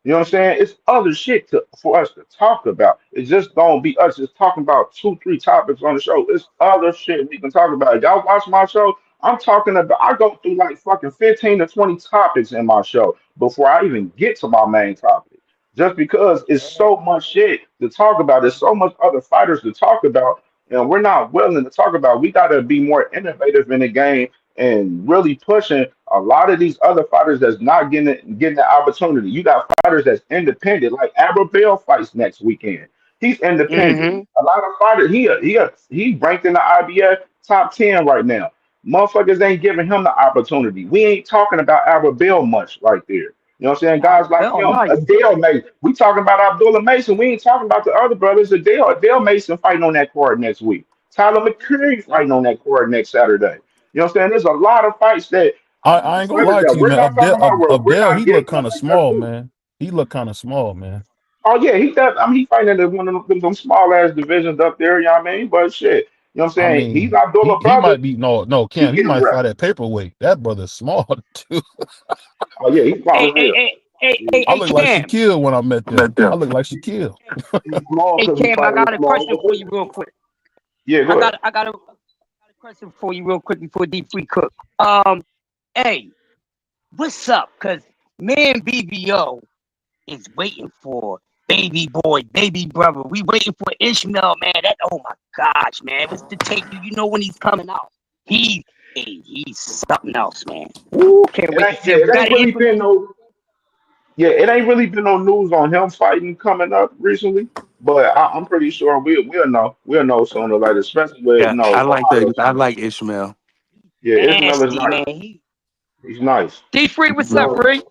You know what I'm saying? It's other shit for us to talk about. It's just gonna be us just talking about two, three topics on the show. It's other shit we can talk about. Y'all watch my show. I'm talking about. I go through like fucking 15 to 20 topics in my show before I even get to my main topic. Just because it's so much shit to talk about. There's so much other fighters to talk about, and we're not willing to talk about. We got to be more innovative in the game and really pushing a lot of these other fighters that's not getting the opportunity. You got fighters that's independent, like Bell fights next weekend. He's independent. Mm-hmm. A lot of fighters, he ranked in the IBF top 10 right now. Motherfuckers ain't giving him the opportunity. We ain't talking about Bell much right there. You know what I'm saying? Guys like Bell, him, nice. Adele Mason. We talking about Abdullah Mason. We ain't talking about the other brothers. Adele Mason fighting on that card next week. Tyler McCreary fighting on that card next Saturday. You know what I'm saying? There's a lot of fights that I ain't gonna fighters lie that to you, we're man. not talking about where we're Abdel, not he looked getting them kind of like that small, too. man. He looked kind of small, man. Oh yeah, he does. I mean, he fighting in one of them small ass divisions up there. You know what I mean? But shit, you know what I'm I saying? He's mean, Abdullah he brother. might be no He Cam. He getting might rep. fight at paperweight. That brother's small too. Oh yeah, he's small Hey, as hey, hell. hey, hey, He- hey, I hey, look like Cam. Shaquille when I met them. I look like Shaquille. He's small Hey, because he's Cam, I fighting got a a small question for you division. real quick. Yeah, I go ahead. got, I got a question for you real quick before D3 cook. Hey, what's up? Cause me and BBO is waiting for baby boy, baby brother. We waiting for Ishmael, man. That oh my gosh, man. What's the take? You know when he's coming out? He, hey, he's something else, man. Ooh, can't It wait to ain't see yeah, him. We it got ain't an really been information. no Yeah, it ain't really been no news on him fighting coming up recently, but I'm pretty sure we'll know sooner or later, especially with Yeah, I like Ohio. I like Ishmael. Yeah, Ismail is Nasty, nice. man. He's nice. D Free, what's up, Mhm. Free?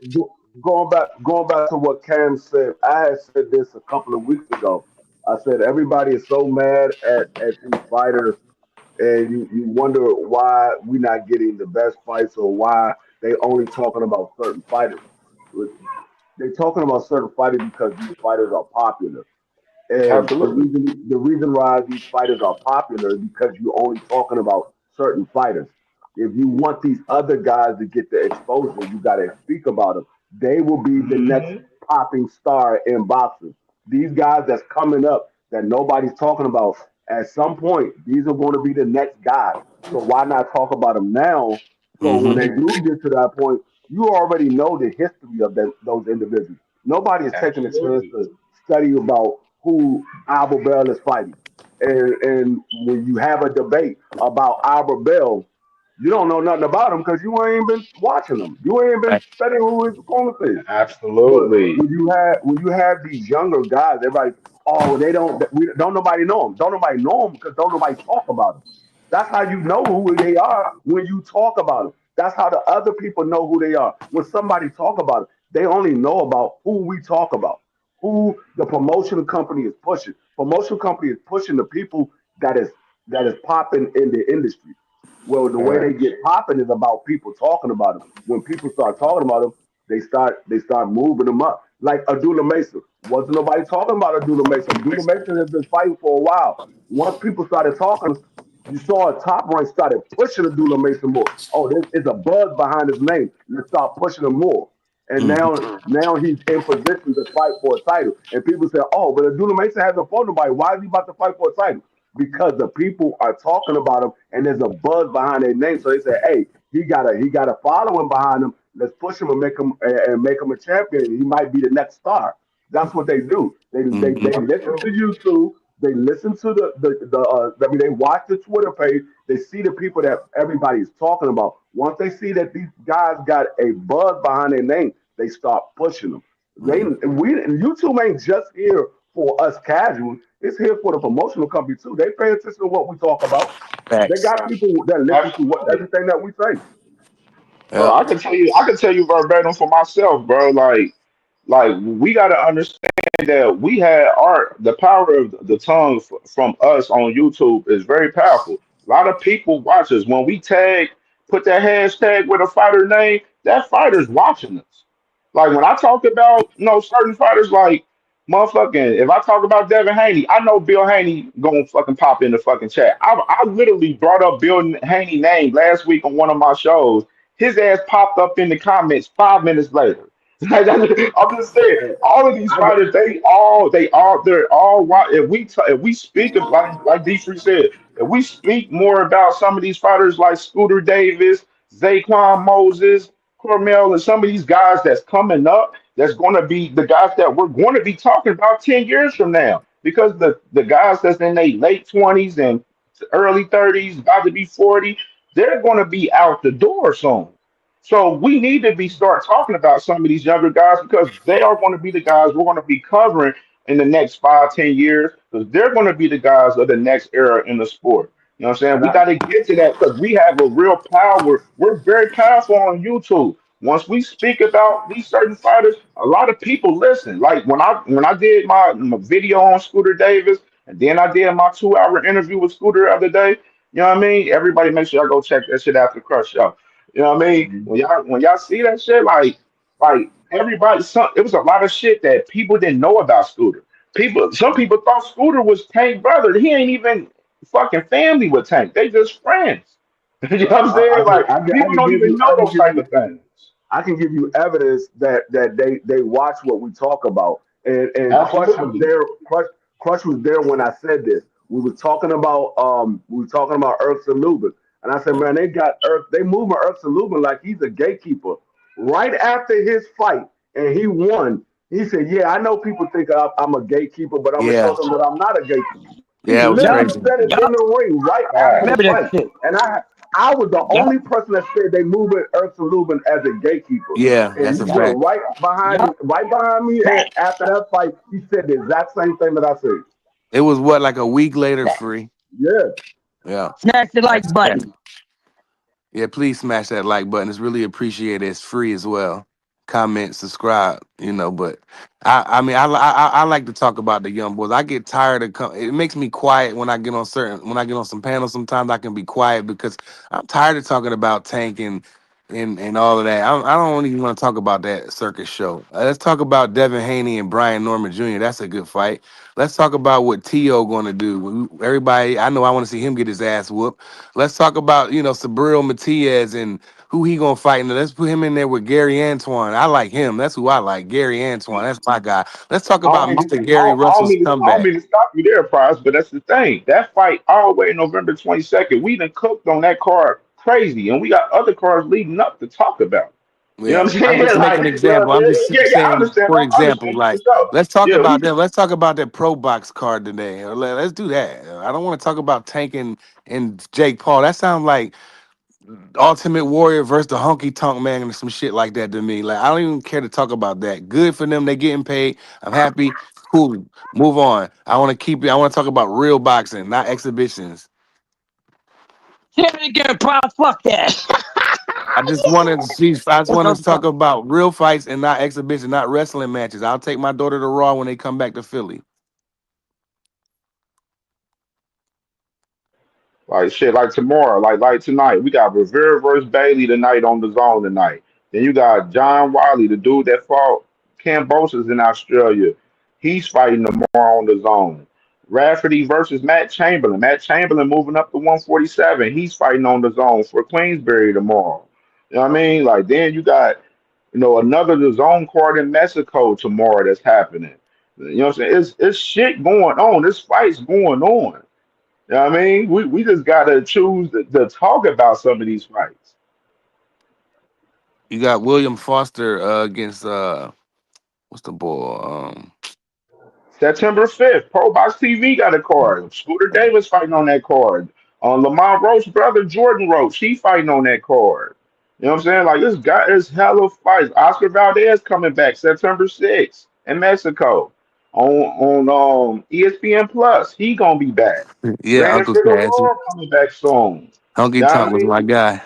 Going back to what Cam said. I had said this a couple of weeks ago. I said everybody is so mad at these fighters, and you wonder why we not getting the best fights or why they only talking about certain fighters. They talking about certain fighters because these fighters are popular. And the Absolutely. reason why these fighters are popular is because you're only talking about certain fighters. If you want these other guys to get the exposure, you got to speak about them. They will be the next Hmm. popping star in boxing. These guys that's coming up that nobody's talking about, at some point, these are going to be the next guys. So why not talk about them now? So when Mhm. they do get to that point, you already know the history of those individuals. Nobody is taking a chance Absolutely. to study about who Albert Bell is fighting. And when you have a debate about Albert Bell, you don't know nothing about him because you ain't been watching him. You ain't been Right. studying who his opponent is. But Absolutely. when you have these younger guys, everybody, oh, we don't nobody know them. Don't nobody know them because don't nobody talk about them. That's how you know who they are when you talk about them. That's how the other people know who they are. When somebody talk about it, they only know about who we talk about, who the promotion company is pushing. Promotion company is pushing the people that is that is popping in the industry. Well, the way they Facts. get popping is about people talking about them. When people start talking about them, they start moving them up. Like Abdullah Mesa. Wasn't nobody talking about Abdullah Mesa. Abdullah Mesa has been fighting for a while. Once people started talking, you saw a top rank started pushing Abdullah Mason more. Oh, there's a buzz behind his name. Let's start pushing him more. And Mhm. now he's in position to fight for a title. And people say, oh, but Abdullah Mason hasn't fought nobody. Why is he about to fight for a title? Because the people are talking about him and there's a buzz behind their name. So they say, hey, he got a following behind him. Let's push him and make him a champion. He might be the next star. That's what they do. They Mhm. listen to YouTube. They listen to I mean, they watch the Twitter page. They see the people that everybody's talking about. Once they see that these guys got a buzz behind their name, they start pushing them. Mhm. YouTube ain't just here for us casuals. It's here for the promotional company too. They pay attention to what we talk about. They Facts. got people that listen to Absolutely. everything that we say. Bro, Yep. I can tell you verbatim for myself, bro. Like we gotta understand that we had the power of the tongue from us on YouTube is very powerful. A lot of people watch us when we put that hashtag with a fighter name. That fighter's watching us. Like when I talk about certain fighters, like motherfucking, if I talk about Devin Haney, I know Bill Haney gonna fucking pop in the fucking chat. I literally brought up Bill Haney name last week on one of my shows. His ass popped up in the comments 5 minutes later. I'm just saying, all of these I get, fighters, they're all right. If we speak of like D3 said, if we speak more about some of these fighters like Scooter Davis, Zaquan Moses, Cormel, and some of these guys that's coming up, that's going to be the guys that we're going to be talking about 10 years from now. Because the guys that's in their late 20s and early 30s, about to be 40, they're going to be out the door soon. So we need to be start talking about some of these younger guys because they are going to be the guys we're going to be covering in the next 5, 10 years because they're going to be the guys of the next era in the sport. You know what I'm saying? and We I, got to get to that because we have a real power. We're very powerful on YouTube. Once we speak about these certain fighters, a lot of people listen. Like when I did my video on Scooter Davis, and then I did my 2 hour interview with Scooter the other day. You know what I mean? Everybody make sure y'all go check that shit out the Crush Show. You know what I mean? When y'all see that shit, like everybody, it was a lot of shit that people didn't know about Scooter. Some people thought Scooter was Tank brother. He ain't even fucking family with Tank. They just friends. You know what I'm saying? Like I people can don't give even you know those type of things. I can give you evidence that they watch what we talk about. And Absolutely. Crush was there when I said this. We were talking about Erks and Lubin. And I said, man, they moving Erks and Lubin like he's a gatekeeper. Right after his fight and he won, he said, yeah, I know people think I'm a gatekeeper, but I'm gonna show Yeah. them that I'm not a gatekeeper. He Yeah, it was Yup, literally crazy. said it in yup. the ring right I after Facts. the remember that fight. shit. And I was the Yup, only person that said they moving Earth Lubin as a gatekeeper. Yeah, And that's he a went fact. right behind me, and fact. after that fight, he said the exact same thing that I said. It was what, like a week later, Fact. free. Yeah. Yeah, Smash the like that's a fact. button. Yeah, please smash that like button. It's really appreciated. It's free as well. Comment, subscribe. But I mean, I like to talk about the young boys. I get tired of it makes me quiet when I get on some panels. Sometimes I can be quiet because I'm tired of talking about Tank and all of that. I don't even want to talk about that circus show. Let's talk about Devin Haney and Brian Norman Jr. That's a good fight. Let's talk about what T.O. going to do. Everybody, I know I want to see him get his ass whooped. Let's talk about, Sabril Matias and who he gonna fight. And let's put him in there with Gary Antoine. I like him. That's who I like. Gary Antoine. That's my guy. Let's talk I don't about mean to, Mr. Gary Russell's I don't comeback. mean to stop you there, Price, but that's the thing. That fight all the way November 22nd, we done cooked on that card crazy, and we got other cards leading up to talk about. You know Yeah, what I'm I'm saying? just Like, making an you know example. what I'm I'm saying? just Yeah, yeah, saying, for I example, understand for like sure. let's talk Yeah, about we that. Let's talk about that pro box card today. Let's do that. I don't want to talk about Tank and Jake Paul. That sounds like Ultimate Warrior versus the Honky Tonk Man and some shit like that to me. Like I don't even care to talk about that. Good for them. They getting paid. I'm happy. Cool. Move on. I want to keep it. I want to talk about real boxing, not exhibitions. Say it again, Proud. Fuck that. I just wanted to see. I just That's wanted to what talk about real fights and not exhibition, not wrestling matches. I'll take my daughter to Raw when they come back to Philly. like shit, like tomorrow, like tonight, we got Rivera versus Bailey tonight on the zone tonight. Then you got John Wiley, the dude that fought Cambosis in Australia. He's fighting tomorrow on the zone. Rafferty versus Matt Chamberlain. Matt Chamberlain moving up to 147. He's fighting on the zone for Queensberry tomorrow. You know what I mean? Like then you got, another the zone card in Mexico tomorrow that's happening. You know what I'm saying? It's shit going on. This fight's going on. You know what I mean? We just gotta choose to talk about some of these fights. You got William Foster against what's the boy? September 5th, Pro Box TV got a card. Scooter Davis fighting on that card. Lamont Roach brother Jordan Roach, he fighting on that card. You know what I'm saying? Like this guy is hella fights. Oscar Valdez coming back September 6th in Mexico on ESPN Plus. He gonna be back. Yeah, Brandon Uncle Cass. Figueroa coming back soon. Honky Yeah, Tonk was my guy.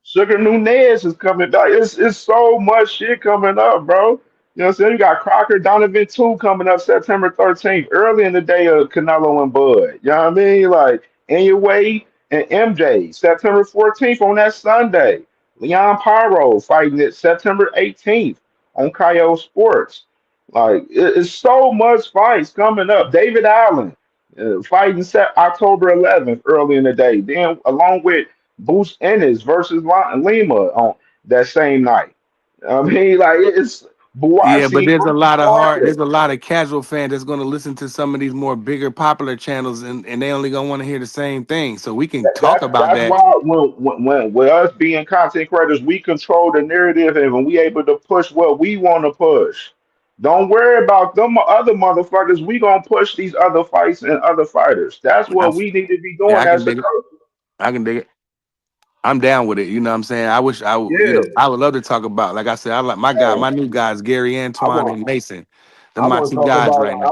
Sugar Nunez is coming back. It's so much shit coming up, bro. You know what I'm saying? You got Crocker Donovan 2 coming up September 13th, early in the day of Canelo and Bud. You know what I mean? Like Way and MJ, September 14th on that Sunday. Leon Pyro fighting it September 18th on Coyote Sports. Like it's so much fights coming up. David Allen fighting October 11th, early in the day. Then along with Boost Ennis versus Lima on that same night. I mean, like it's Yeah, but Buatsi versus there's Parker. a lot of casual fans that's gonna listen to some of these more bigger popular channels and they only gonna want to hear the same thing. So we can talk about That's that. why when with us being content creators, we control the narrative and when we able to push what we want to push. Don't worry about them other motherfuckers. We gonna push these other fights and other fighters. That's what That's- we need to be yeah, doing I can as a dig it. culture. I can dig it. I'm down with it. You know what I'm saying? I wish Yeah, I would love to talk about, like I said, I like my new guys, Gary I Antoine want and Mason. Them I my want to two talk guys about right now.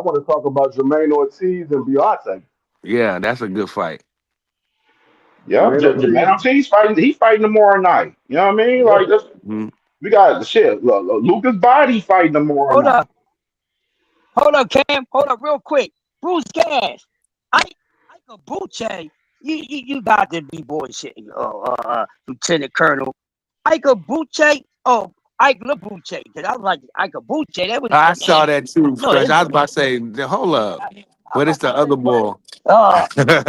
Jermaine Ortiz and Beyonce. Yeah, that's a good fight. yep. Jermaine Jermaine Ortiz. Ortiz fighting. He fighting tomorrow night. You know what I mean? Like Yeah. this, Mhm. we got the shit. Lucas Body fighting tomorrow Hold night. up. Hold up, Cam. Hold up real quick. Bruce Cash. I Ika Buche. You got to be bullshitting, Lieutenant Colonel. Ika Buche. Oh, Ike LaBuche. Because I was like, Ika Buche. That was, I saw that too, no, Fresh. it's I was the, about to say, hold up. I'm But it's about the to other say, what? ball.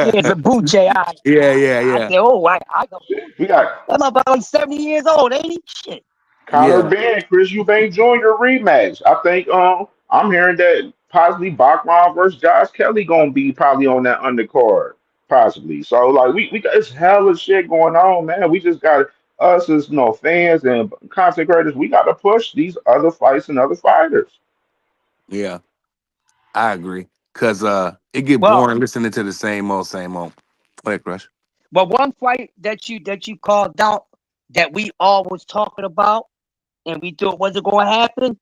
Yeah, LaBuche. Yeah, yeah, I yeah. said, oh, Ika We Buche. got That about like 70 years old, ain't he? Shit. Conor Yeah. Ben, Chris Eubank Jr. rematch. I think I'm hearing that possibly Bachman versus Josh Kelly gonna be probably on that undercard, possibly. So like we got it's hella shit going on, man. We just got us as fans and content creators. We got to push these other fights and other fighters. Yeah. I agree. Cause it get Well, boring listening to the same old, same old. Go ahead, Crush. But one fight that you called out that we all was talking about and we thought wasn't going to happen,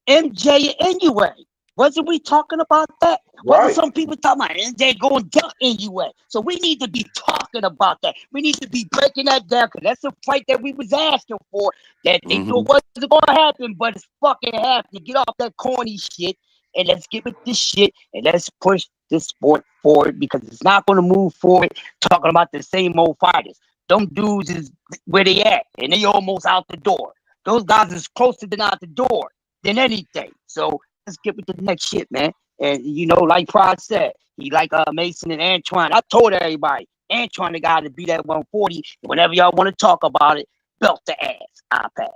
MJ anyway. Wasn't we talking about that? Wasn't Right. some people talking about MJ going down anyway? So we need to be talking about that. We need to be breaking that down because that's a fight that we was asking for that they Hmm. thought wasn't going to happen, but it's fucking happening. Get off that corny shit and let's get with this shit and let's push this sport forward because it's not going to move forward talking about the same old fighters. Them dudes is where they at and they almost out the door. Those guys is closer than out the door than anything. So let's get with the next shit, man. And like Prod said, he like Mason and Antoine. I told everybody, Antoine the guy to be that 140. Whenever y'all want to talk about it, belt the ass. I pass.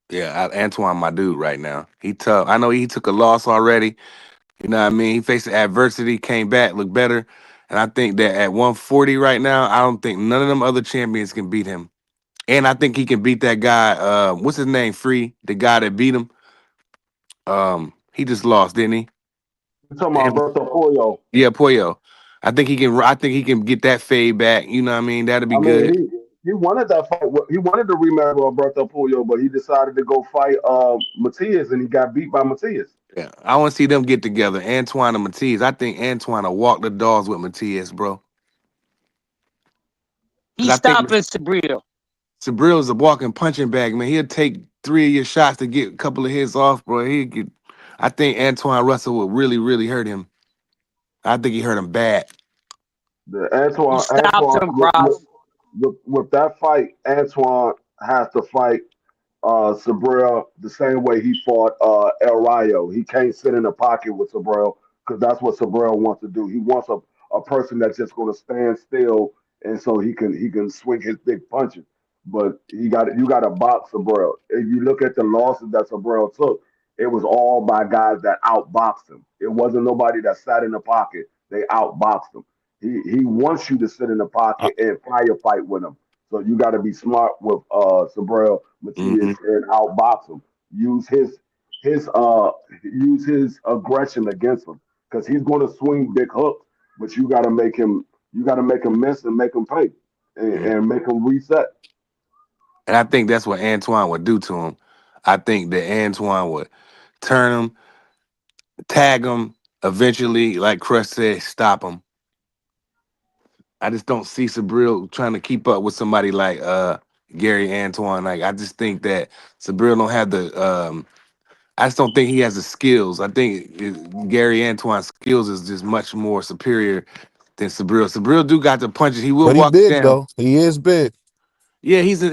Yeah, Antoine, my dude, right now. He tough. I know he took a loss already. You know what I mean? He faced adversity, came back, looked better. And I think that at 140 right now, I don't think none of them other champions can beat him. And I think he can beat that guy. What's his name? Free, the guy that beat him. He just lost, didn't he? You talking about And- Alberto Pollo? yeah, Poyo. I think he can. I think he can get that fade back. You know what I mean? That'll be I mean, good. he wanted that fight. He wanted the rematch with Alberto Pollo, but he decided to go fight Matias, and he got beat by Matias. Yeah, I want to see them get together. Antoine and Matias. I think Antoine will walk the dogs with Matias, bro. Because He's I think stopping Sabrina. Sabril's a walking punching bag, man. He'll take 3 of your shots to get a couple of hits off, bro. He get. I think Antoine Russell will really, really hurt him. I think he hurt him bad. The He stopped Antoine him, Bros. with that fight, Antoine has to fight Sabril the same way he fought El Rayo. He can't sit in the pocket with Sabril because that's what Sabril wants to do. He wants a person that's just going to stand still and so he can swing his big punches. But you got to box Sabril. If you look at the losses that Sabril took, it was all by guys that outboxed him. It wasn't nobody that sat in the pocket. They outboxed him. He wants you to sit in the I, pocket and firefight with him. So you got to be smart with Sabril Hmm. Matias and outbox him. Use his uh use his aggression against him because he's going to swing big hooks, but you got to make him miss and make him pay and make him reset. And I think that's what Antoine would do to him. I think that Antoine would turn him, tag him, eventually, like Crush said, stop him. I just don't see Sabril trying to keep up with somebody like Gary Antoine. Like I just think that Sabril don't have the I just don't think he has the skills. I think Gary Antoine's skills is just much more superior than Sabril. Sabril do got the punches. He will but he walk you big down. though. He is big. Yeah, he's a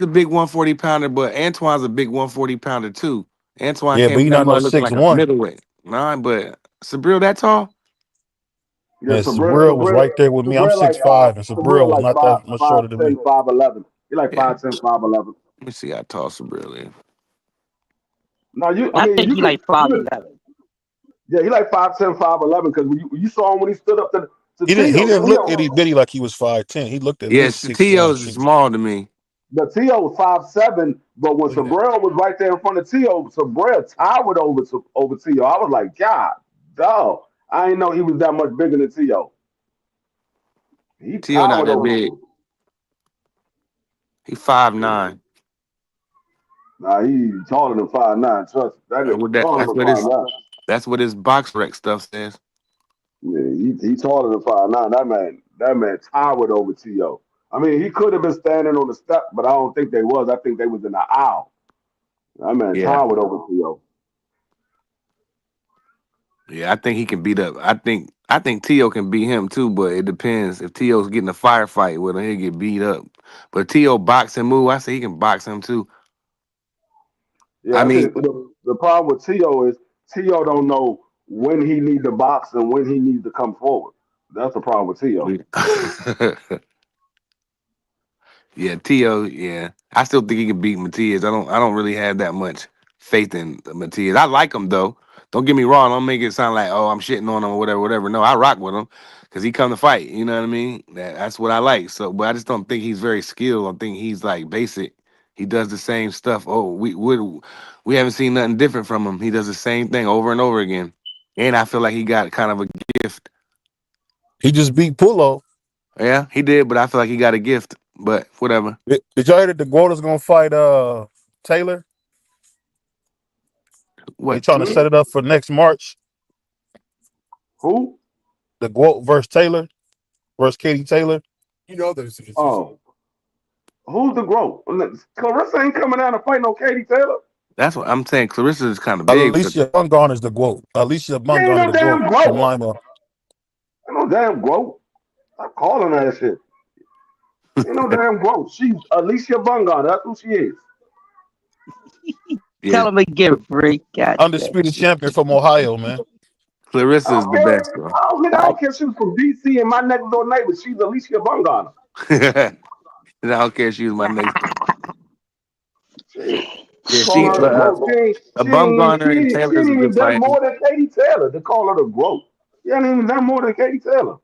big 140 pounder, but Antoine's a big 140 pounder too. Antoine Yeah, but came he in that not no mother looking like a 6'1". middleweight. Nah, but Sabril that tall? Yeah, Man, Sabril Sabril was Sabril right there with me. I'm Sabril like 6'5", and Sabril Sabril was like not five that much five shorter than ten me. 5'11". He like Yeah. 5'10", 5'11". Let me see how tall Sabril is. No, I I mean think you he could like 5'11". yeah, he like 5'10", 5'11", because when you saw him when he stood up to He Tio. didn't look itty bitty like he was 5'10". He looked at least Yes, 6'1", Tio's is 6. small to me. The Tio was 5'7", but when Look at that. Sabril was right there in front of Tio, Sabril towered over Tio. I was like, God, dog. I didn't know he was that much bigger than Tio. He Tio not towered that over big. Tio. He 5'9". Nah, he taller than 5'9". Trust me. That nigga What that taller than 5'9". that's what his box rec stuff says. Yeah, he taller than 5'9". That man towered over Tio. I mean, he could have been standing on the step, but I don't think they was. I think they was in the aisle. That man Yeah. towered over Tio. Yeah, I think he can beat up. I think Tio can beat him too, but it depends. If Tio's getting a firefight with him, he'll get beat up. But Tio box and move, I say he can box him too. I Yeah, I mean, think the problem with Tio is Tio don't know when he need to box and when he needs to come forward. That's the problem with Tio. yeah, Tio. Yeah, I still think he can beat Matias. I don't really have that much faith in Matias. I like him though. Don't get me wrong. Don't make it sound like oh I'm shitting on him or whatever, whatever. No, I rock with him because he come to fight. You know what I mean? That's what I like. So, but I just don't think he's very skilled. I think he's like basic. He does the same stuff. Oh, we haven't seen nothing different from him. He does the same thing over and over again. And I feel like he got kind of a gift. He just beat Pullo. Yeah, he did, but I feel like he got a gift. But whatever. Did y'all hear that the Guota's gonna fight Taylor? They What? trying to Hmm? set it up for next March. Who? The Guot versus Taylor versus Katie Taylor. Oh, who's the growth? Clarissa ain't coming out and fight no Katie Taylor. That's what I'm saying. Clarissa is kind of big. For, Alicia Bungarn is the Guot. Alicia She ain't Bungarn is no the Guot damn from growth. Lima. Ain't no damn growth. Stop calling her that shit. Ain't no damn growth. She's Alicia Bungan. That's who she is. yeah, Tell him again, Free. God damn. Undisputed champion from Ohio, man. I Clarissa is don't the care. best, bro. I I, don't care if she was from DC and my next door neighbor. She's Alicia Bungan. And I don't care if she was my next. Shit. Yeah, Call she. her But the growth. a Bumgarner and She Taylor is ain't a even good done fight. more than Katie Taylor to call her the growth. She ain't even done more than Katie Taylor.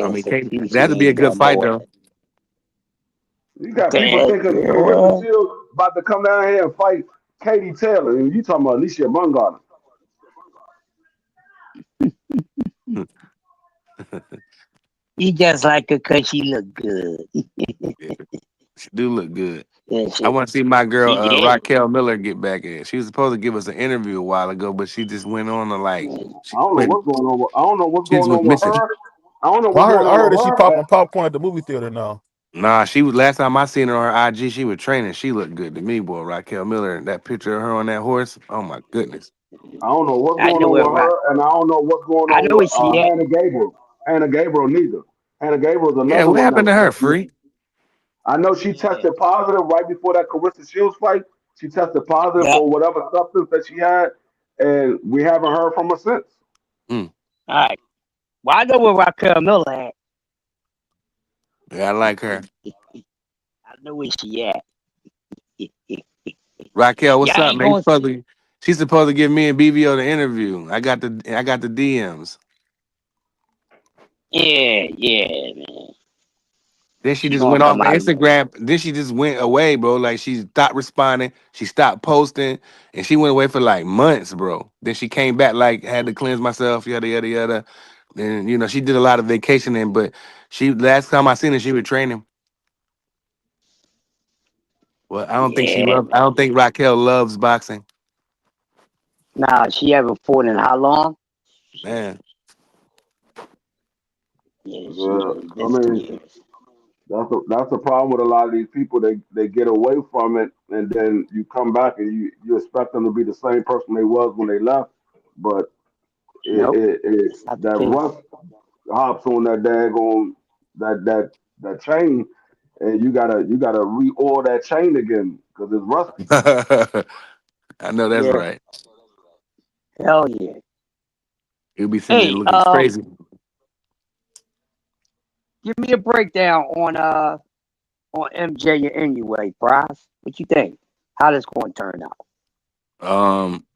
I yeah, mean, so Kate, she that'd be a ain't good done fight more. though. You got people That thinking Clarissa girl. Shields about to come down here and fight Katie Taylor, and you talking about Alicia Bungan. You just like her because she look good. Yeah, she do look good. Yeah, I want to see my girl she did. Raquel Miller get back in. She was supposed to give us an interview a while ago, but she just went on to like I she don't know went. what's going on. I don't know what's She just going went on with missing. her. I don't know Well, what's going I on heard with that she her. popping popcorn at the movie theater now. Nah, she was last time I seen her on her IG. She was training. She looked good to me, boy. Raquel Miller, that picture of her on that horse. Oh my goodness. I don't know what's I going know on where with right. her, and I don't know what's going I on know with where she at. Hannah Gabriel. Hannah Gabriel neither. Hannah Gabriel is Yeah, another what one happened to her? that's Free. missing. I know she Yeah. tested positive right before that Carissa Shields fight. She tested positive Yeah. for whatever substance that she had, and we haven't heard from her since. Hmm. All right. Well, I know where Raquel Miller at. Yeah, I like her. I know where she at. Raquel, what's Y'all up, ain't man? gonna see. She's supposed to give me and BBO the interview. I got the DMs. Yeah, yeah, man. Then she She just gonna went off come of out. Instagram. Then she just went away, bro. Like she stopped responding. She stopped posting, and she went away for like months, bro. Then she came back, like had to cleanse myself, yada yada yada. Then she did a lot of vacationing, but she last time I seen her, she was training. Well, I don't think she Yeah, loves. I man. don't think Raquel loves boxing, Nah, she haven't fought in how long? Shit. man. Yeah, she Yeah, ain't I been some mean years. that's the problem with a lot of these people. They get away from it, and then you come back and you expect them to be the same person they was when they left, but Nope, it that's not the that case. rust hops on that daggone that chain, and you gotta re-oil that chain again because it's rusty. I know that's Yeah, right. hell yeah. He'll be sitting there Hey, looking crazy. give me a breakdown on MJ anyway, Prize. What you think? How this going to turn out? Um,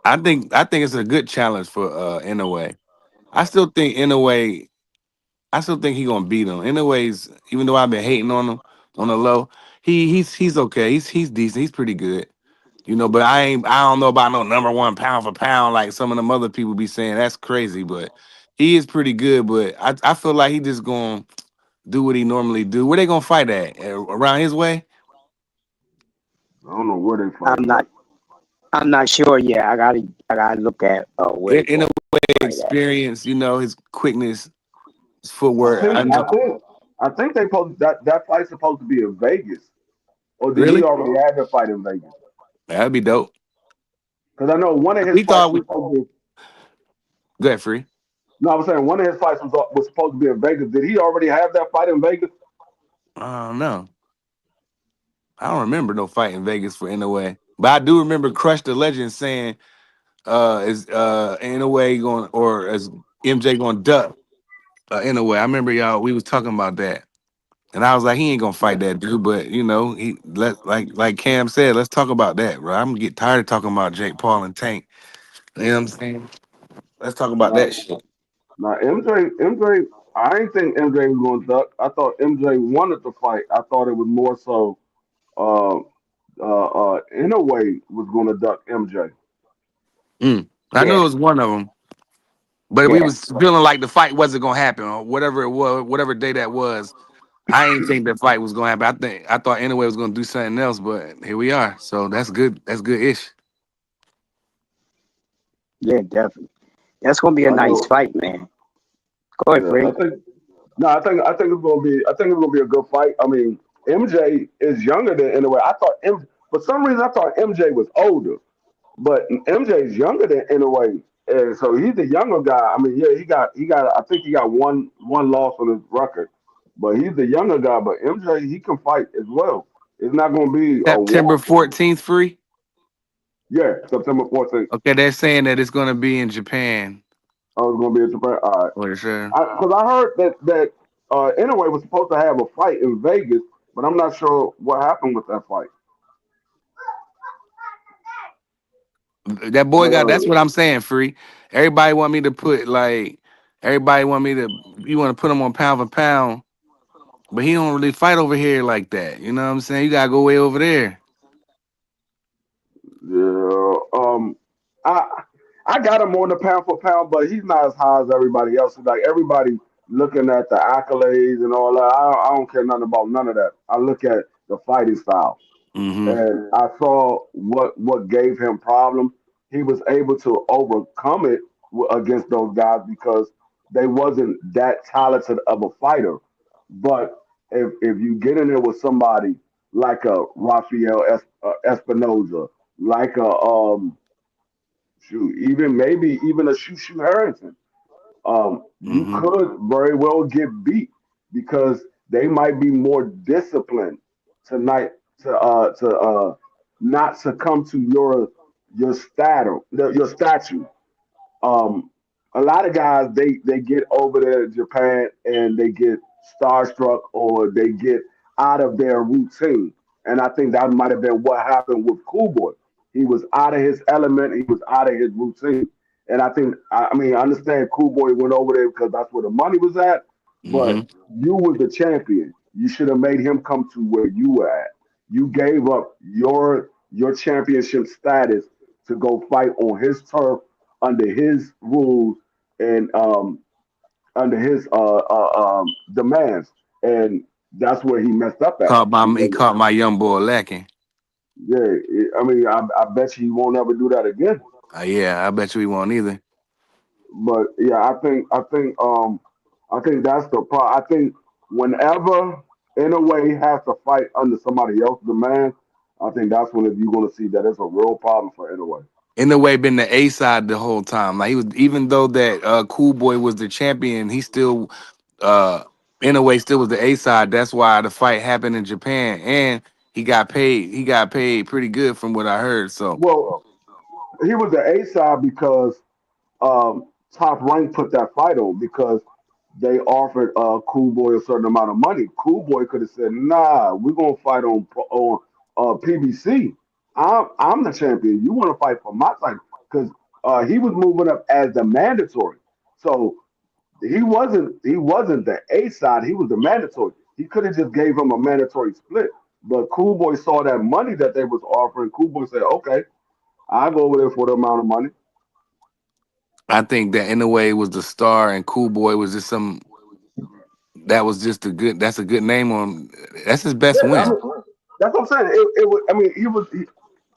I think it's a good challenge for in a way. I still think in a way I still think he gonna beat him. In a ways, even though I've been hating on him on the low, he's okay. He's decent. He's pretty good. But I don't know about no number one pound for pound like some of them other people be saying. That's crazy, but he is pretty good. But I feel like he just gonna do what he normally do. Where they gonna fight at? Around his way? I don't know where they I'm fighting not. at. I'm not sure yet. I gotta look at where they In a going way, to fight at. experience, his quickness, his I footwork. think I I know. think I think they supposed that fight's supposed to be in Vegas, or did he Really? already have the fight in Vegas? That'd be dope. Because I know one of his We fights thought was we supposed to be. go ahead, free. No, I was saying one of his fights was supposed to be in Vegas. Did he already have that fight in Vegas? I don't know. I don't remember no fight in Vegas for NOA. But I do remember Crush the Legend saying is NOA going or is MJ going to duck NOA. I remember y'all we was talking about that. And I was like, he ain't gonna fight that dude, but he like Cam said, let's talk about that, bro. I'm gonna get tired of talking about Jake Paul and Tank. You know what I'm saying? Let's talk about Now, that shit. now MJ, I ain't think MJ was going to duck. I thought MJ wanted to fight. I thought it was more so, uh, in a way, was going to duck MJ. Mm. I knew Yeah, it was one of them. But we Yeah, was feeling like the fight wasn't gonna happen or whatever it was, whatever day that was. I ain't think that fight was gonna happen. I thought anyway was gonna do something else, but here we are. So that's good. That's good ish. yeah, definitely. That's gonna be a I nice know. fight, man. Go ahead, Yeah, Free. I think. No, I think it's gonna be. I think it's gonna be a good fight. I mean, MJ is younger than anyway. For some reason I thought MJ was older, but MJ is younger than anyway, and so he's the younger guy. I mean, yeah, he got. I think he got one loss on his record, but he's the younger guy. But MJ, he can fight as well. It's not gonna be a September walk. 14th free. Yeah, September 14th. Okay, they're saying that it's gonna be in Japan. I was gonna be a surprise. All right. What sure. Because I heard that anyway was supposed to have a fight in Vegas, but I'm not sure what happened with that fight. That boy But got. That's what I'm saying. Free. Everybody want me to put like. Everybody want me to. You want to put him on pound for pound, but he don't really fight over here like that. You know what I'm saying? You gotta go way over there. yeah, I I got him on the pound for pound, but he's not as high as everybody else. Like everybody looking at the accolades and all that. I don't care nothing about none of that. I look at the fighting style. Mm-hmm. And I saw what gave him problems. He was able to overcome it against those guys because they wasn't that talented of a fighter. But if you get in there with somebody like a Rafael Espinoza, like a shoot, even maybe even a Shushu Harrington, you Mm-hmm. could very well get beat because they might be more disciplined tonight to not succumb to your statue. Um, a lot of guys they get over there to Japan and they get starstruck or they get out of their routine, and I think that might have been what happened with Cool Boy. He was out of his element. He was out of his routine, and I mean I understand Cool Boy went over there because that's where the money was at, Mm-hmm. but you was the champion. You should have made him come to where you were at. You gave up your championship status to go fight on his turf under his rules and under his demands, and that's where he messed up at. He Because caught my young boy lacking. yeah, I mean, I bet you he won't ever do that again. Yeah, I bet you he won't either. But yeah, I think that's the part. I think whenever in a way has to fight under somebody else's demand, I think that's when you're going to see that it's a real problem for Inouye. In the way, been the A side the whole time. Like he was, even though that Cool Boy was the champion, he still, in a way, still was the A side. That's why the fight happened in Japan, and he got paid. He got paid pretty good from what I heard. So, Well, he was the A side because Top Rank put that fight on because they offered Cool Boy a certain amount of money. Cool Boy could have said, "Nah, we're gonna fight on PBC. I'm the champion. You want to fight for my title?" Because he was moving up as the mandatory, so he wasn't the A side. He was the mandatory. He could have just gave him a mandatory split. But Cool Boy saw that money that they was offering. Cool Boy said, "Okay, I'll go over there for the amount of money." I think that in a way was the star, and Cool Boy was just some. That was just a good. That's a good name on. That's his best Yeah, I win. mean, that's what I'm saying. It was. I mean,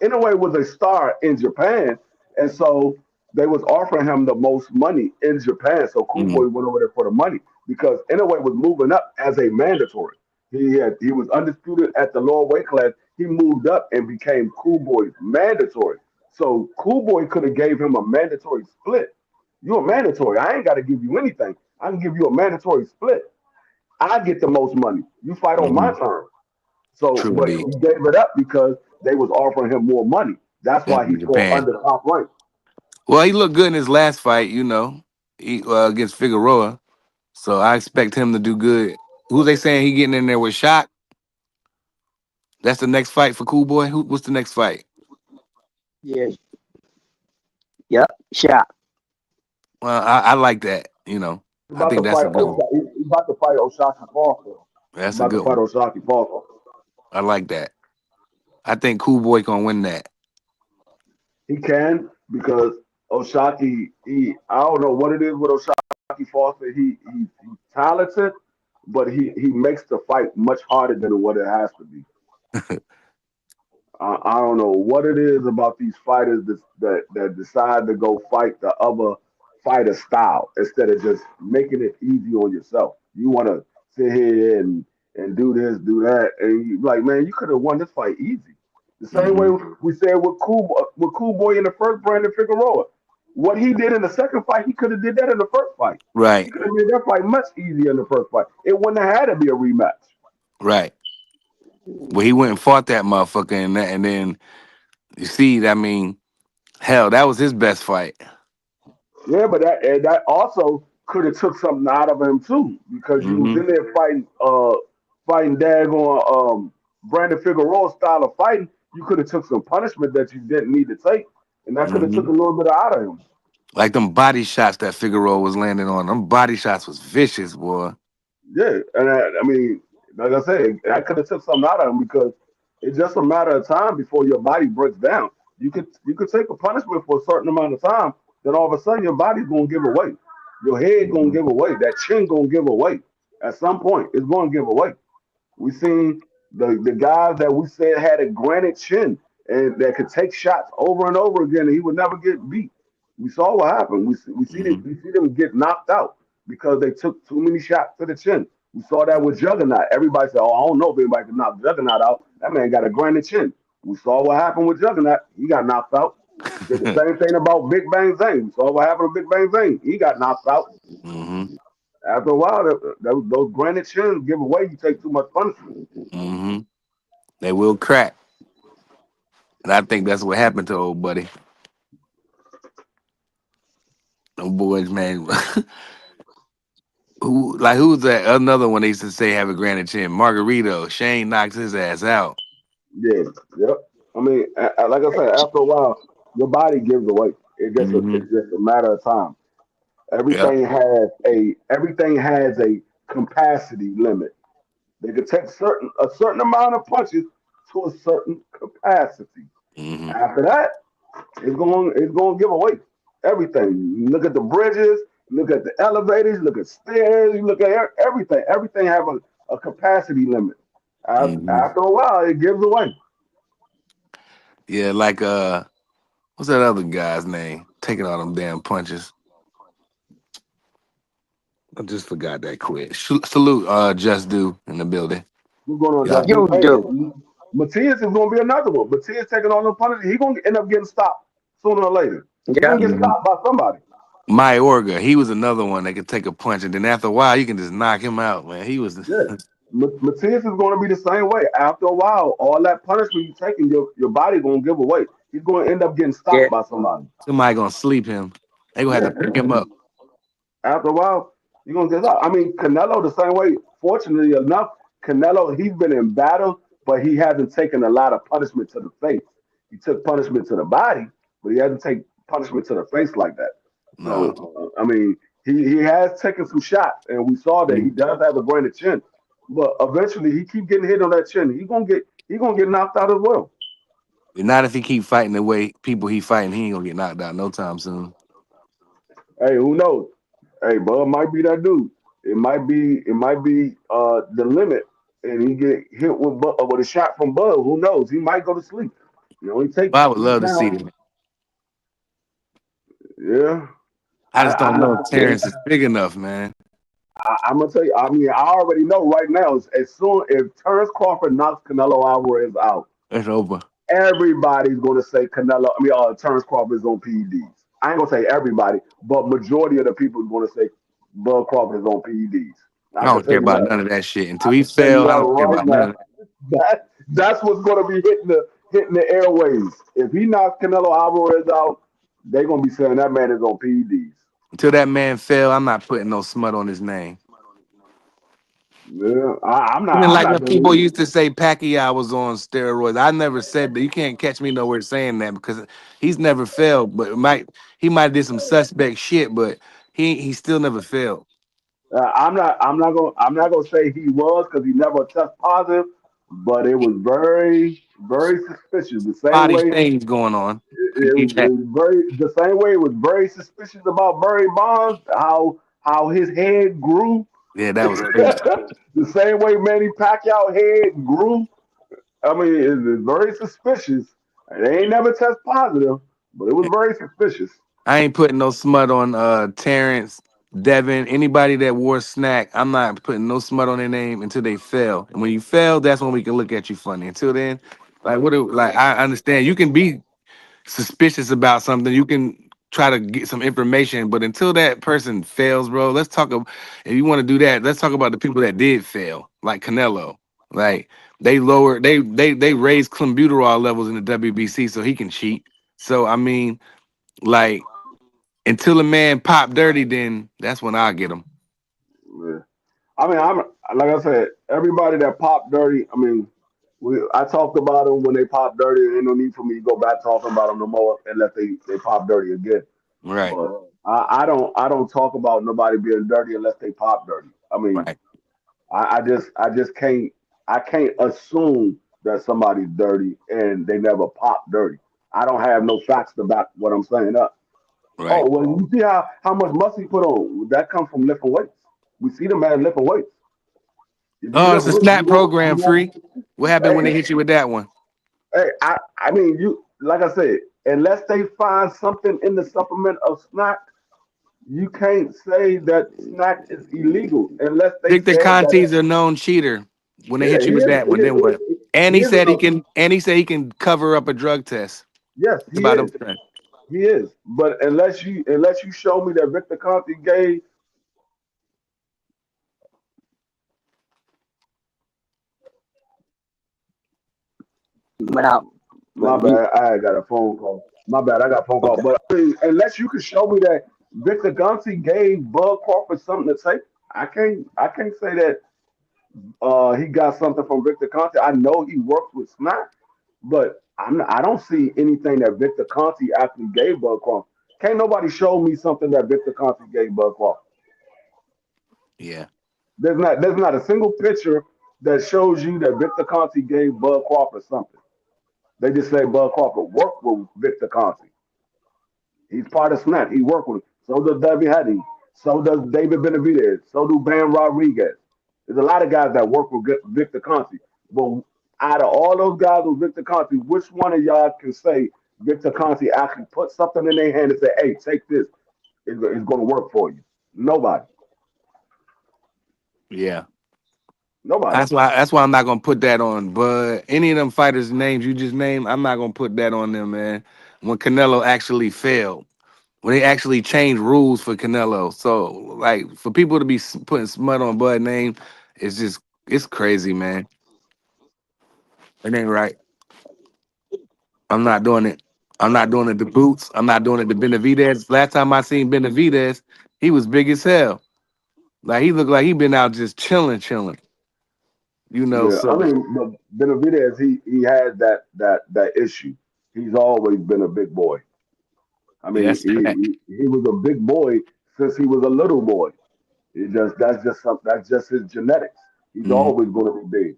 in a way was a star in Japan, and so they was offering him the most money in Japan. So Cool Mm-hmm. Boy went over there for the money because in a way was moving up as a mandatory. He was undisputed at the lower weight class. He moved up and became Cool Boy's mandatory. So Cool Boy could have gave him a mandatory split. You're a mandatory. I ain't got to give you anything. I can give you a mandatory split. I get the most money. You fight on my Mm-hmm. terms. So, True but D. he gave it up because they was offering him more money. That's Yeah, why he in fought Japan. under Top Rank. Well, he looked good in his last fight. He against Figueroa. So I expect him to do good. Who they saying he getting in there with Shot? That's the next fight for Cool Boy. What's the next fight? Yeah, yep, shot. Well, I like that. He's I about think to that's fight a good one. He's about to fight Oshaki Falso. He's That's a about to good fight one. Oshaki Falso. I like that. I think Cool Boy gonna win that. He can because Oshaki, I don't know what it is with Oshaki Foster. He's talented, but he makes the fight much harder than what it has to be. I don't know what it is about these fighters that decide to go fight the other fighter style instead of just making it easy on yourself. You want to sit here and do this, do that, and you like, man, you could have won this fight easy. The same way Hmm. we said with Cool Boy in the first, Brandon Figueroa. What he did in the second fight, he could have did that in the first fight. He Right, could have made that fight much easier in the first fight. It wouldn't have had to be a rematch. right. Well, he went and fought that motherfucker, and then you see, I mean, hell, that was his best fight. Yeah, but that also could have took something out of him too, because you was Hmm. in there fighting daggone Brandon Figueroa style of fighting. You could have took some punishment that you didn't need to take, and that could have took Hmm. a little bit out of him. Like them body shots that Figueroa was landing on. Them body shots was vicious, boy. Yeah, and I mean, like I said, I could have took something out of him because it's just a matter of time before your body breaks down. You could take a punishment for a certain amount of time, then all of a sudden your body's gonna give away. Your head gonna Hmm. give away. That chin gonna give away. At some point, it's gonna give away. We seen the guys that we said had a granite chin and that could take shots over and over again, and he would never get beat. We saw what happened. Hmm. We see them get knocked out because they took too many shots to the chin. We saw that with Juggernaut. Everybody said, "Oh, I don't know if anybody can knock Juggernaut out. That man got a granite chin." We saw what happened with Juggernaut. He got knocked out. Did the same thing about Big Bang Zane. We saw what happened to Big Bang Zane. He got knocked out. Hmm. After a while, those granite chins give away. You take too much punishment. Hmm. They will crack, and I think that's what happened to old buddy. Them boys, man. Who's that another one they used to say have a granite chin? Margarito. Shane knocks his ass out. Yeah, yep. I mean, like I said, after a while, your body gives away. Hmm. It's just a matter of time. Yep. Everything has a capacity limit. They can take a certain amount of punches to a certain capacity. Hmm. After that, it's going to give away everything. You look at the bridges, look at the elevators, look at stairs, you look at everything. Everything have a capacity limit. Hmm. After a while, it gives away. Yeah, like what's that other guy's name? Taking all them damn punches. I just forgot that quick. Salute, Just Do in the building. What's going on, Yeah. Justin? You do. Hey, Matias is going to be another one. Matias taking on the punishment. He's going to end up getting stopped sooner or later. He's Yeah. going to get Hmm. stopped by somebody. Mayorga, he was another one that could take a punch, and then after a while, you can just knock him out, man. He was Yeah. Matias is going to be the same way. After a while, all that punishment you taking, your body going to give away. He's going to end up getting Yeah. stopped by somebody. somebody gonna sleep him. They gonna have to Yeah. pick him up. After a while, you're gonna get out. I mean, Canelo the same way. Fortunately enough, Canelo he's been in battle, but he hasn't taken a lot of punishment to the face. He took punishment to the body, but he hasn't taken punishment to the face like that. No. So I mean, he has taken some shots, and we saw that he Mhm. does have a granted chin. But eventually, he keep getting hit on that chin. He gonna get knocked out as well. Not if he keep fighting the way people he fighting. He ain't gonna get knocked out no time soon. Hey, who knows? Hey, Bud might be that dude. It might be the limit, and he get hit with a shot from Bud. Who knows? He might go to sleep. You know, he take But I would he's love to see down. him. Yeah, I just don't know if Yeah. Terrence is big enough, man. I'm gonna tell you. I mean, I already know right now. As soon if Terrence Crawford knocks Canelo Alvarez out, It's over. everybody's gonna say Terrence Crawford is on PEDs. I ain't gonna say everybody, but majority of the people is gonna say Bud Crawford is on PEDs. I I can don't tell care you about that. none of that shit. Until I he can tell you fell, I that don't care right about none now. of that. That's what's going to be hitting the airways. If he knocks Canelo Alvarez out, they're going to be saying that man is on PEDs. Until that man fell, I'm not putting no smut on his name. Yeah, Even I'm like not when doing people it. used to say Pacquiao was on steroids, I never said that. You can't catch me nowhere saying that because he's never failed. But he might did some suspect shit, but he still never failed. I'm not going to say he was because he never test positive. but it was very, very suspicious. The A same lot of these way things going on. it was very the same way it was very suspicious about Barry Bonds, how his head grew. Yeah, that was crazy. The same way Manny Pacquiao head grew. I mean, it's very suspicious. They ain't never test positive, but it was very suspicious. I ain't putting no smut on Terrence, Devin, anybody that wore snack. I'm not putting no smut on their name until they fail. And when you fail, that's when we can look at you funny. Until then, like like I understand you can be suspicious about something. You can try to get some information, but until that person fails, bro, let's talk about if you want to do that, let's talk about the people that did fail, like Canelo. Like they lowered they raised clenbuterol levels in the WBC so he can cheat. So I mean, like until a man pop dirty, then that's when I get him. Yeah. I mean, I'm like I said, everybody that popped dirty. I mean, I talked about them when they popped dirty. Ain't no need for me to go back talking about them no more unless they pop dirty again. Right, But I don't talk about nobody being dirty unless they pop dirty. I mean, right, I just can't assume that somebody's dirty and they never pop dirty. I don't have no facts to back what I'm saying up. right. Oh well, you see how much muscle he put on. That comes from lifting weights. We see the man lifting weights. If you Oh, lift it's a weights, snap program free. What happened when they hey, hit you with that one? hey, I mean, you like I said, unless they find something in the supplement of snack, you can't say that snack is illegal unless they Victor said that. Conti's a known cheater. When they Yeah, hit you with that one, then what? And he he is a said he no. can. And he said he can cover up a drug test. Yes, It's he about him. is. He is. But unless you show me that Victor Conti gave, Went out. my bad, I got a phone call. My bad, I got a phone call. Okay. But I mean, unless you can show me that Victor Conti gave Bud Crawford something to take, I can't say that he got something from Victor Conti. I know he works with Snack, but I don't see anything that Victor Conti actually gave Bud Crawford. Can't nobody show me something that Victor Conti gave Bud Crawford. Yeah. There's not a single picture that shows you that Victor Conti gave Bud Crawford something. They just say Bud Crawford worked with Victor Conti. He's part of Snap. He worked with him. So does Debbie Hattie. So does David Benavidez. So do Bam Rodriguez. There's a lot of guys that work with Victor Conti. But out of all those guys with Victor Conti, which one of y'all can say Victor Conti actually put something in their hand and say, "Hey, take this. It's going to work for you"? Nobody. Yeah. Nobody. That's why I'm not gonna put that on. But any of them fighters' names you just named, I'm not gonna put that on them, man. When Canelo actually failed, when they actually changed rules for Canelo, so like for people to be putting smut on Bud name, it's crazy, man. It ain't right. I'm not doing it. I'm not doing it to Boots. I'm not doing it to Benavidez. Last time I seen Benavidez, he was big as hell. Like he looked like he been out just chilling, chilling. You know, Yeah, I so mean, but Benavidez, he had that issue. He's always been a big boy. I yeah, mean, that's fact. he was a big boy since he was a little boy. That's just his genetics. He's Mhm. always going to be big.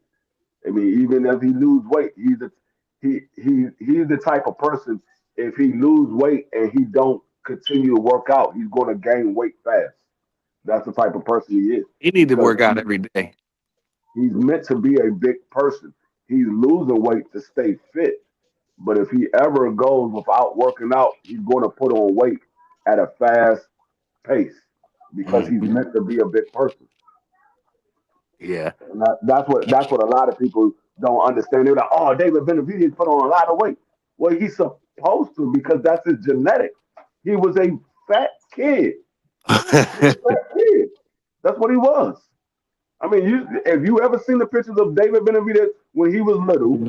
I mean, even if he lose weight, he's the type of person. If he lose weight and he don't continue to work out, he's going to gain weight fast. That's the type of person he is He need to because work out every day. he's meant to be a big person. He's losing weight to stay fit. But if he ever goes without working out, he's going to put on weight at a fast pace because he's Mhm. meant to be a big person. Yeah. And that's what a lot of people don't understand. They're like, "Oh, David Benavidez put on a lot of weight." Well, he's supposed to because that's his genetic. He was a fat kid. He was a fat kid. That's what he was. I mean, if you ever seen the pictures of David Benavidez when he was little,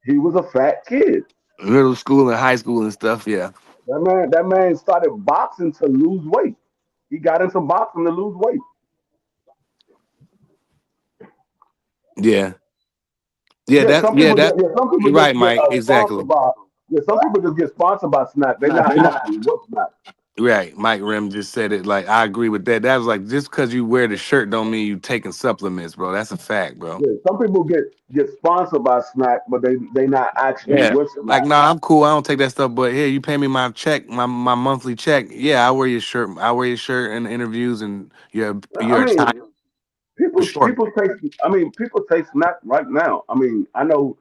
he was a fat kid. Middle school and high school and stuff. Yeah. That man started boxing to lose weight. He got into boxing to lose weight. Yeah. Yeah. Yeah, That's some yeah. people That get yeah, some people you're just right, get Mike. Exactly. sponsored by yeah, some people just get sponsored by Snap. They're not actually with Snap. Right. Mike Rim just said it. Like I agree with that. That was like just because you wear the shirt don't mean you taking supplements, bro. That's a fact, bro. Yeah, some people get sponsored by Snack, but they not actually Yeah. with Like, Snack. nah, I'm cool. I don't take that stuff. But here, you pay me my check, my monthly check. Yeah, I wear your shirt. I wear your shirt in the interviews and I your mean, attire for sure. people take Snack right now. I mean, I know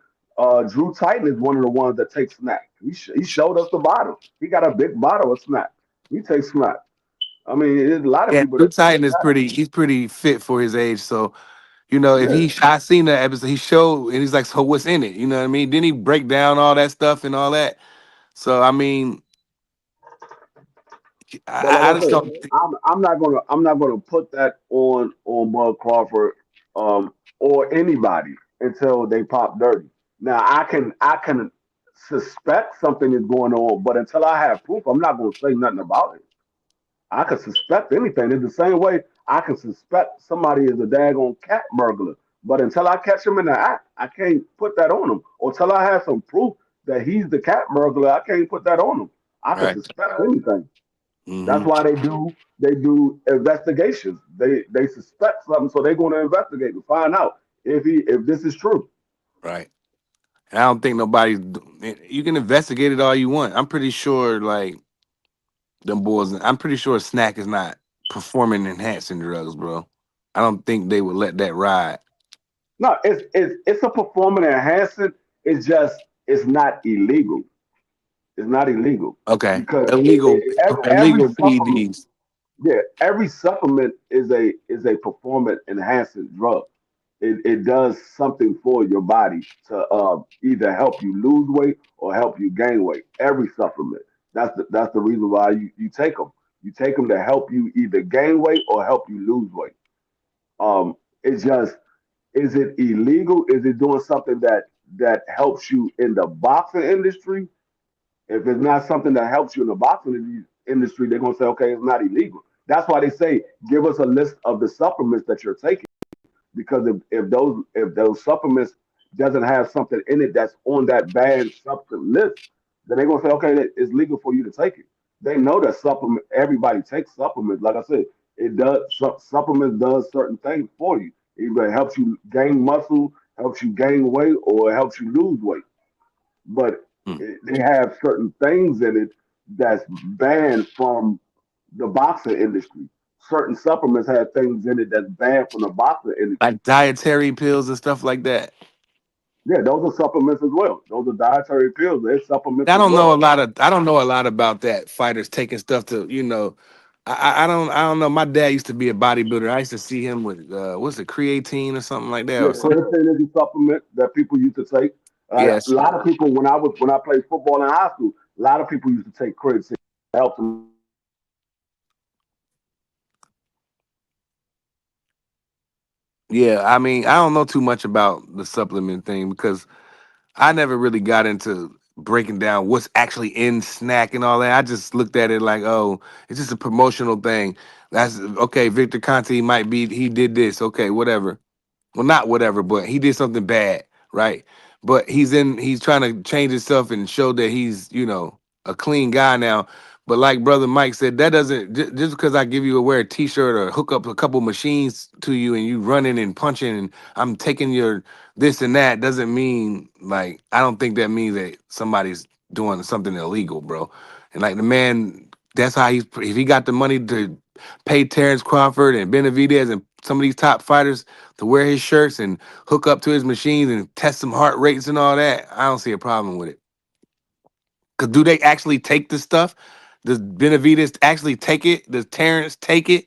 Drew Titan is one of the ones that takes Snack. He showed us the bottle. He got a big bottle of Snack. He takes Snack. I mean, there's a lot of Yeah, people Blue that take Titan is Snack. pretty. He's pretty fit for his age. So you know, if Yeah, he, I seen that episode. He showed, and he's like, "So what's in it?" You know what I mean? Didn't he break down all that stuff and all that? So I mean, but like I I just said, don't. I'm not gonna put that on Bud Crawford or anybody until they pop dirty. Now I can suspect something is going on, but until I have proof, I'm not gonna say nothing about it. I could suspect anything. In the same way I can suspect somebody is a daggone cat burglar. But until I catch him in the act, I can't put that on him. Or until I have some proof that he's the cat burglar, I can't put that on him. I could Right. suspect anything. That's Hmm. why they do investigations. They suspect something, so they're going to investigate to find out if this is true. Right. I don't think nobody. You can investigate it all you want. I'm pretty sure, like them boys. I'm pretty sure Snack is not performing enhancing drugs, bro. I don't think they would let that ride. No, it's a performance enhancement. It's just it's not illegal. It's not illegal Okay. because Illegal. every Illegal supplement, PEDs. yeah, every supplement is a performance enhancing drug. It does something for your body to either help you lose weight or help you gain weight. Every supplement. That's the reason why you take them. You take them to help you either gain weight or help you lose weight. It's just, is it illegal? Is it doing something that helps you in the boxing industry? If it's not something that helps you in the boxing industry, they're gonna say, okay, it's not illegal. That's why they say, give us a list of the supplements that you're taking, because if those supplements doesn't have something in it that's on that banned substance list, then they're gonna say, okay, it's legal for you to take it. They know that supplement. Everybody takes supplements. Like I said, it does. Supplements does certain things for you. Either it helps you gain muscle, helps you gain weight, or it helps you lose weight. But Hmm. they have certain things in it that's banned from the boxing industry. Certain supplements have things in it that's banned from the boxing industry. Like dietary pills and stuff like that. Yeah, those are supplements as well. Those are dietary pills. They're supplements I as don't know well. a lot of. I don't know a lot about that. Fighters taking stuff to, you know. I don't know. My dad used to be a bodybuilder. I used to see him with what's it, creatine or something like that, Yeah, or something. creatine is a supplement that people used to take. A Yes. lot of people, when I played football in high school, a lot of people used to take creatine to help them. Yeah. I mean, I don't know too much about the supplement thing because I never really got into breaking down what's actually in snack and all that. I just looked at it like, oh, it's just a promotional thing. That's okay. Victor Conte might be he did this. Okay, whatever. Well, not whatever, but he did something bad, right? But he's trying to change himself and show that he's, you know, a clean guy now. But like brother Mike said, that doesn't just because I give you a wear a t-shirt or hook up a couple machines to you and you running and punching and I'm taking your this and that doesn't mean like I don't think that means that somebody's doing something illegal, bro. And like the man, that's how he's if he got the money to pay Terrence Crawford and Benavidez and some of these top fighters to wear his shirts and hook up to his machines and test some heart rates and all that, I don't see a problem with it. Cause do they actually take the stuff? Does Benavides actually take it? Does Terrence take it?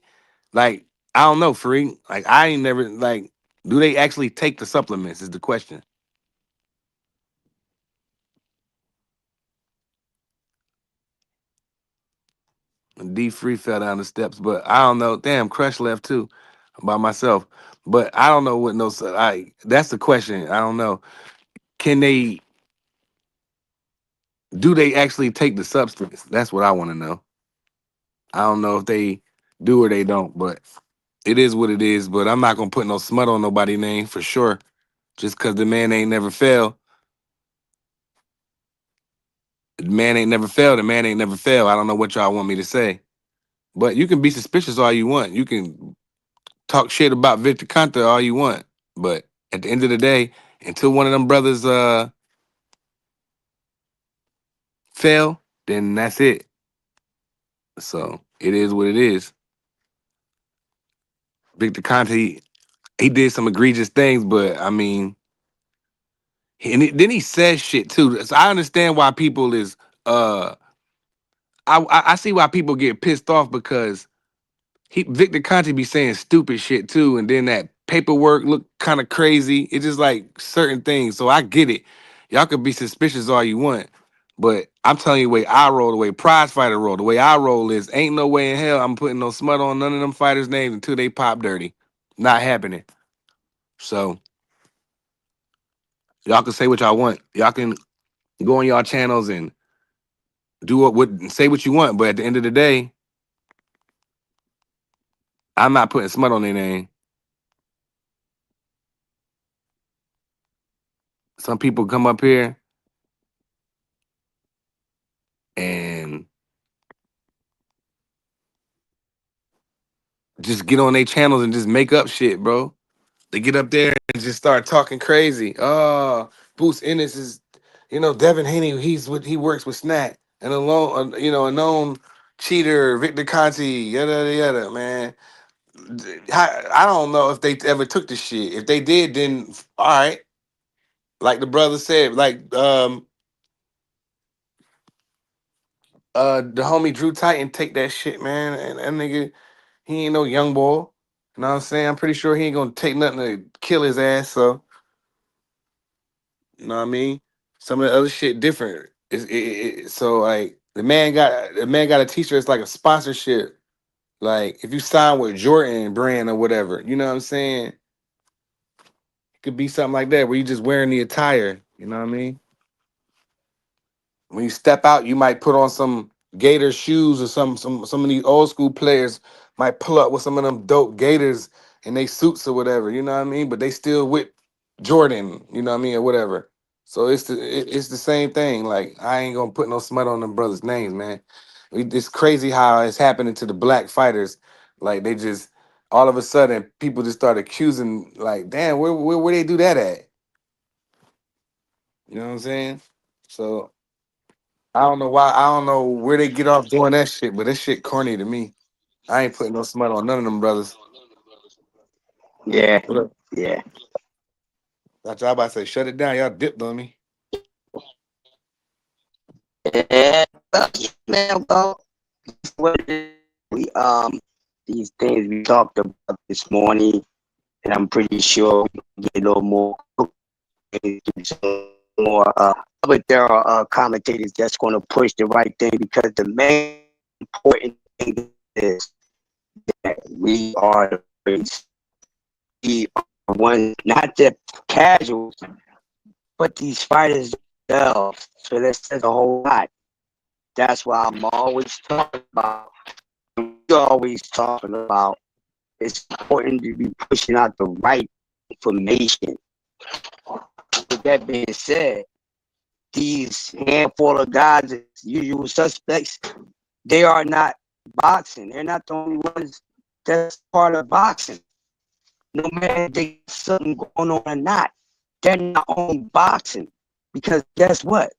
Like, I don't know, Free. Like, I ain't never like. Do they actually take the supplements? Is the question. And D Free fell down the steps, but I don't know. Damn, Crush left too, by myself. But I don't know what no. I that's the question. I don't know. Can they? Do they actually take the substance? That's what I want to know. I don't know if they do or they don't, but it is what it is. But I'm not gonna put no smut on nobody's name for sure. Just cause the man ain't never failed. The man ain't never failed. The man ain't never failed. I don't know what y'all want me to say. But you can be suspicious all you want. You can talk shit about Victor Conta all you want. But at the end of the day, until one of them brothers fail, then that's it. So it is what it is. Victor Conta, he did some egregious things, but I mean, then he says shit too. So I understand why people is I see why people get pissed off because Victor Conte be saying stupid shit too, and then that paperwork look kind of crazy. It's just like certain things. So I get it. Y'all could be suspicious all you want, but I'm telling you the way I roll, the way prize fighter roll, the way I roll is ain't no way in hell I'm putting no smut on none of them fighters' names until they pop dirty. Not happening. So y'all can say what y'all want. Y'all can go on y'all channels and do say what you want, but at the end of the day, I'm not putting smut on their name. Some people come up here and just get on their channels and just make up shit, bro. They get up there and just start talking crazy. Oh, Boost Ennis is, Devin Haney. He works with Snack and a known cheater, Victor Conti, yada yada yada. Man, I don't know if they ever took the shit. If they did, then all right. Like the brother said, like the homie Drew Titan, take that shit, man. And that nigga, he ain't no young boy. You know what I'm saying? I'm pretty sure he ain't gonna take nothing to kill his ass. So, you know what I mean? Some of the other shit different. So like the man got a t-shirt. It's like a sponsorship. Like if you sign with Jordan brand or whatever, you know what I'm saying? It could be something like that where you just wearing the attire. You know what I mean? When you step out, you might put on some Gator shoes or some of these old school players might pull up with some of them dope Gators in they suits or whatever, you know what I mean? But they still with Jordan, you know what I mean, or whatever. So it's the same thing. Like I ain't gonna put no smut on them brothers' names, man. It's crazy how it's happening to the black fighters. Like they just all of a sudden people just start accusing, like, damn, where they do that at? You know what I'm saying? So I don't know why. I don't know where they get off doing that shit, but that shit corny to me. I ain't putting no smut on none of them brothers. Yeah, What up? yeah. That's y'all about to say, shut it down. Y'all dipped on me. Yeah, well, yeah, man, well, what it is, these things we talked about this morning, and I'm pretty sure we can get a little more, some more. But there are commentators that's going to push the right thing because the main important thing is that we are the race. We are one, not the casuals, but these fighters themselves. So that says a whole lot. That's why I'm always talking about. We're always talking about. It's important to be pushing out the right information. With that being said, these handful of guys, usual suspects, they are not boxing. They're not the only ones that's part of boxing. No matter if they got something going on or not, they're not on boxing. Because guess what?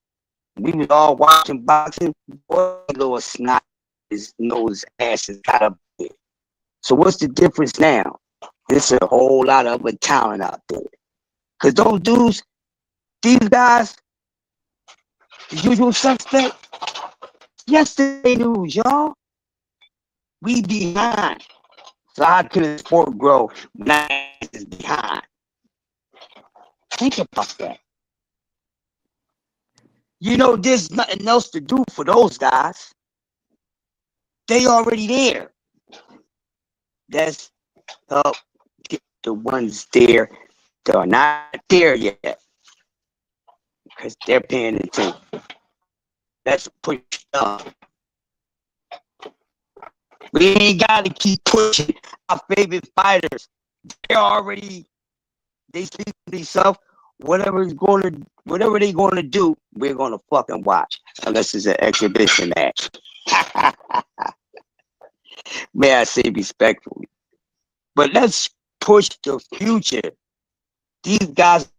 We was all watching boxing. Boy, little snot his nose asses got up there. So what's the difference now? There's a whole lot of other talent out there. Cause those dudes, these guys, the usual suspect, yesterday news, y'all. We behind. So how can a sport grow when that is behind? Think about that. There's nothing else to do for those guys. They already there. That's help get the ones there that are not there yet because they're paying attention. Let's push up. We ain't got to keep pushing our favorite fighters. They're already, they speak for themselves. whatever they gonna do, we're gonna fucking watch. Unless it's an exhibition match. May I say respectfully. But let's push the future. These guys,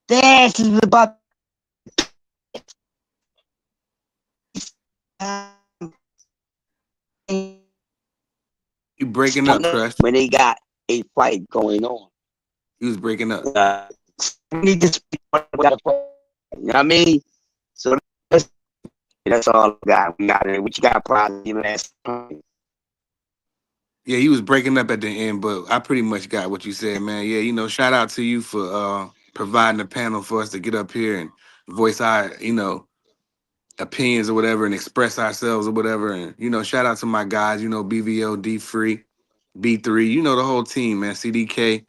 their ass is about You breaking up, Crush. when they got a fight going on. He was breaking up. We need to speak what you know what I mean? So that's all I got. We got it. What you got, probably last time. Yeah, he was breaking up at the end, but I pretty much got what you said, man. Yeah, shout out to you for providing a panel for us to get up here and voice our, opinions or whatever and express ourselves or whatever. And, shout out to my guys, BVO, D Free, B3, the whole team, man. CDK,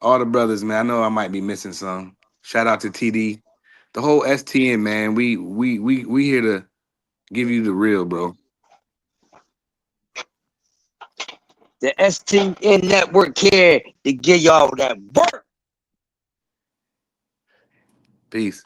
all the brothers, man. I know I might be missing some. Shout out to TD. The whole STN, man. We here to give you the real, bro. The STN network here to give y'all that work. Peace.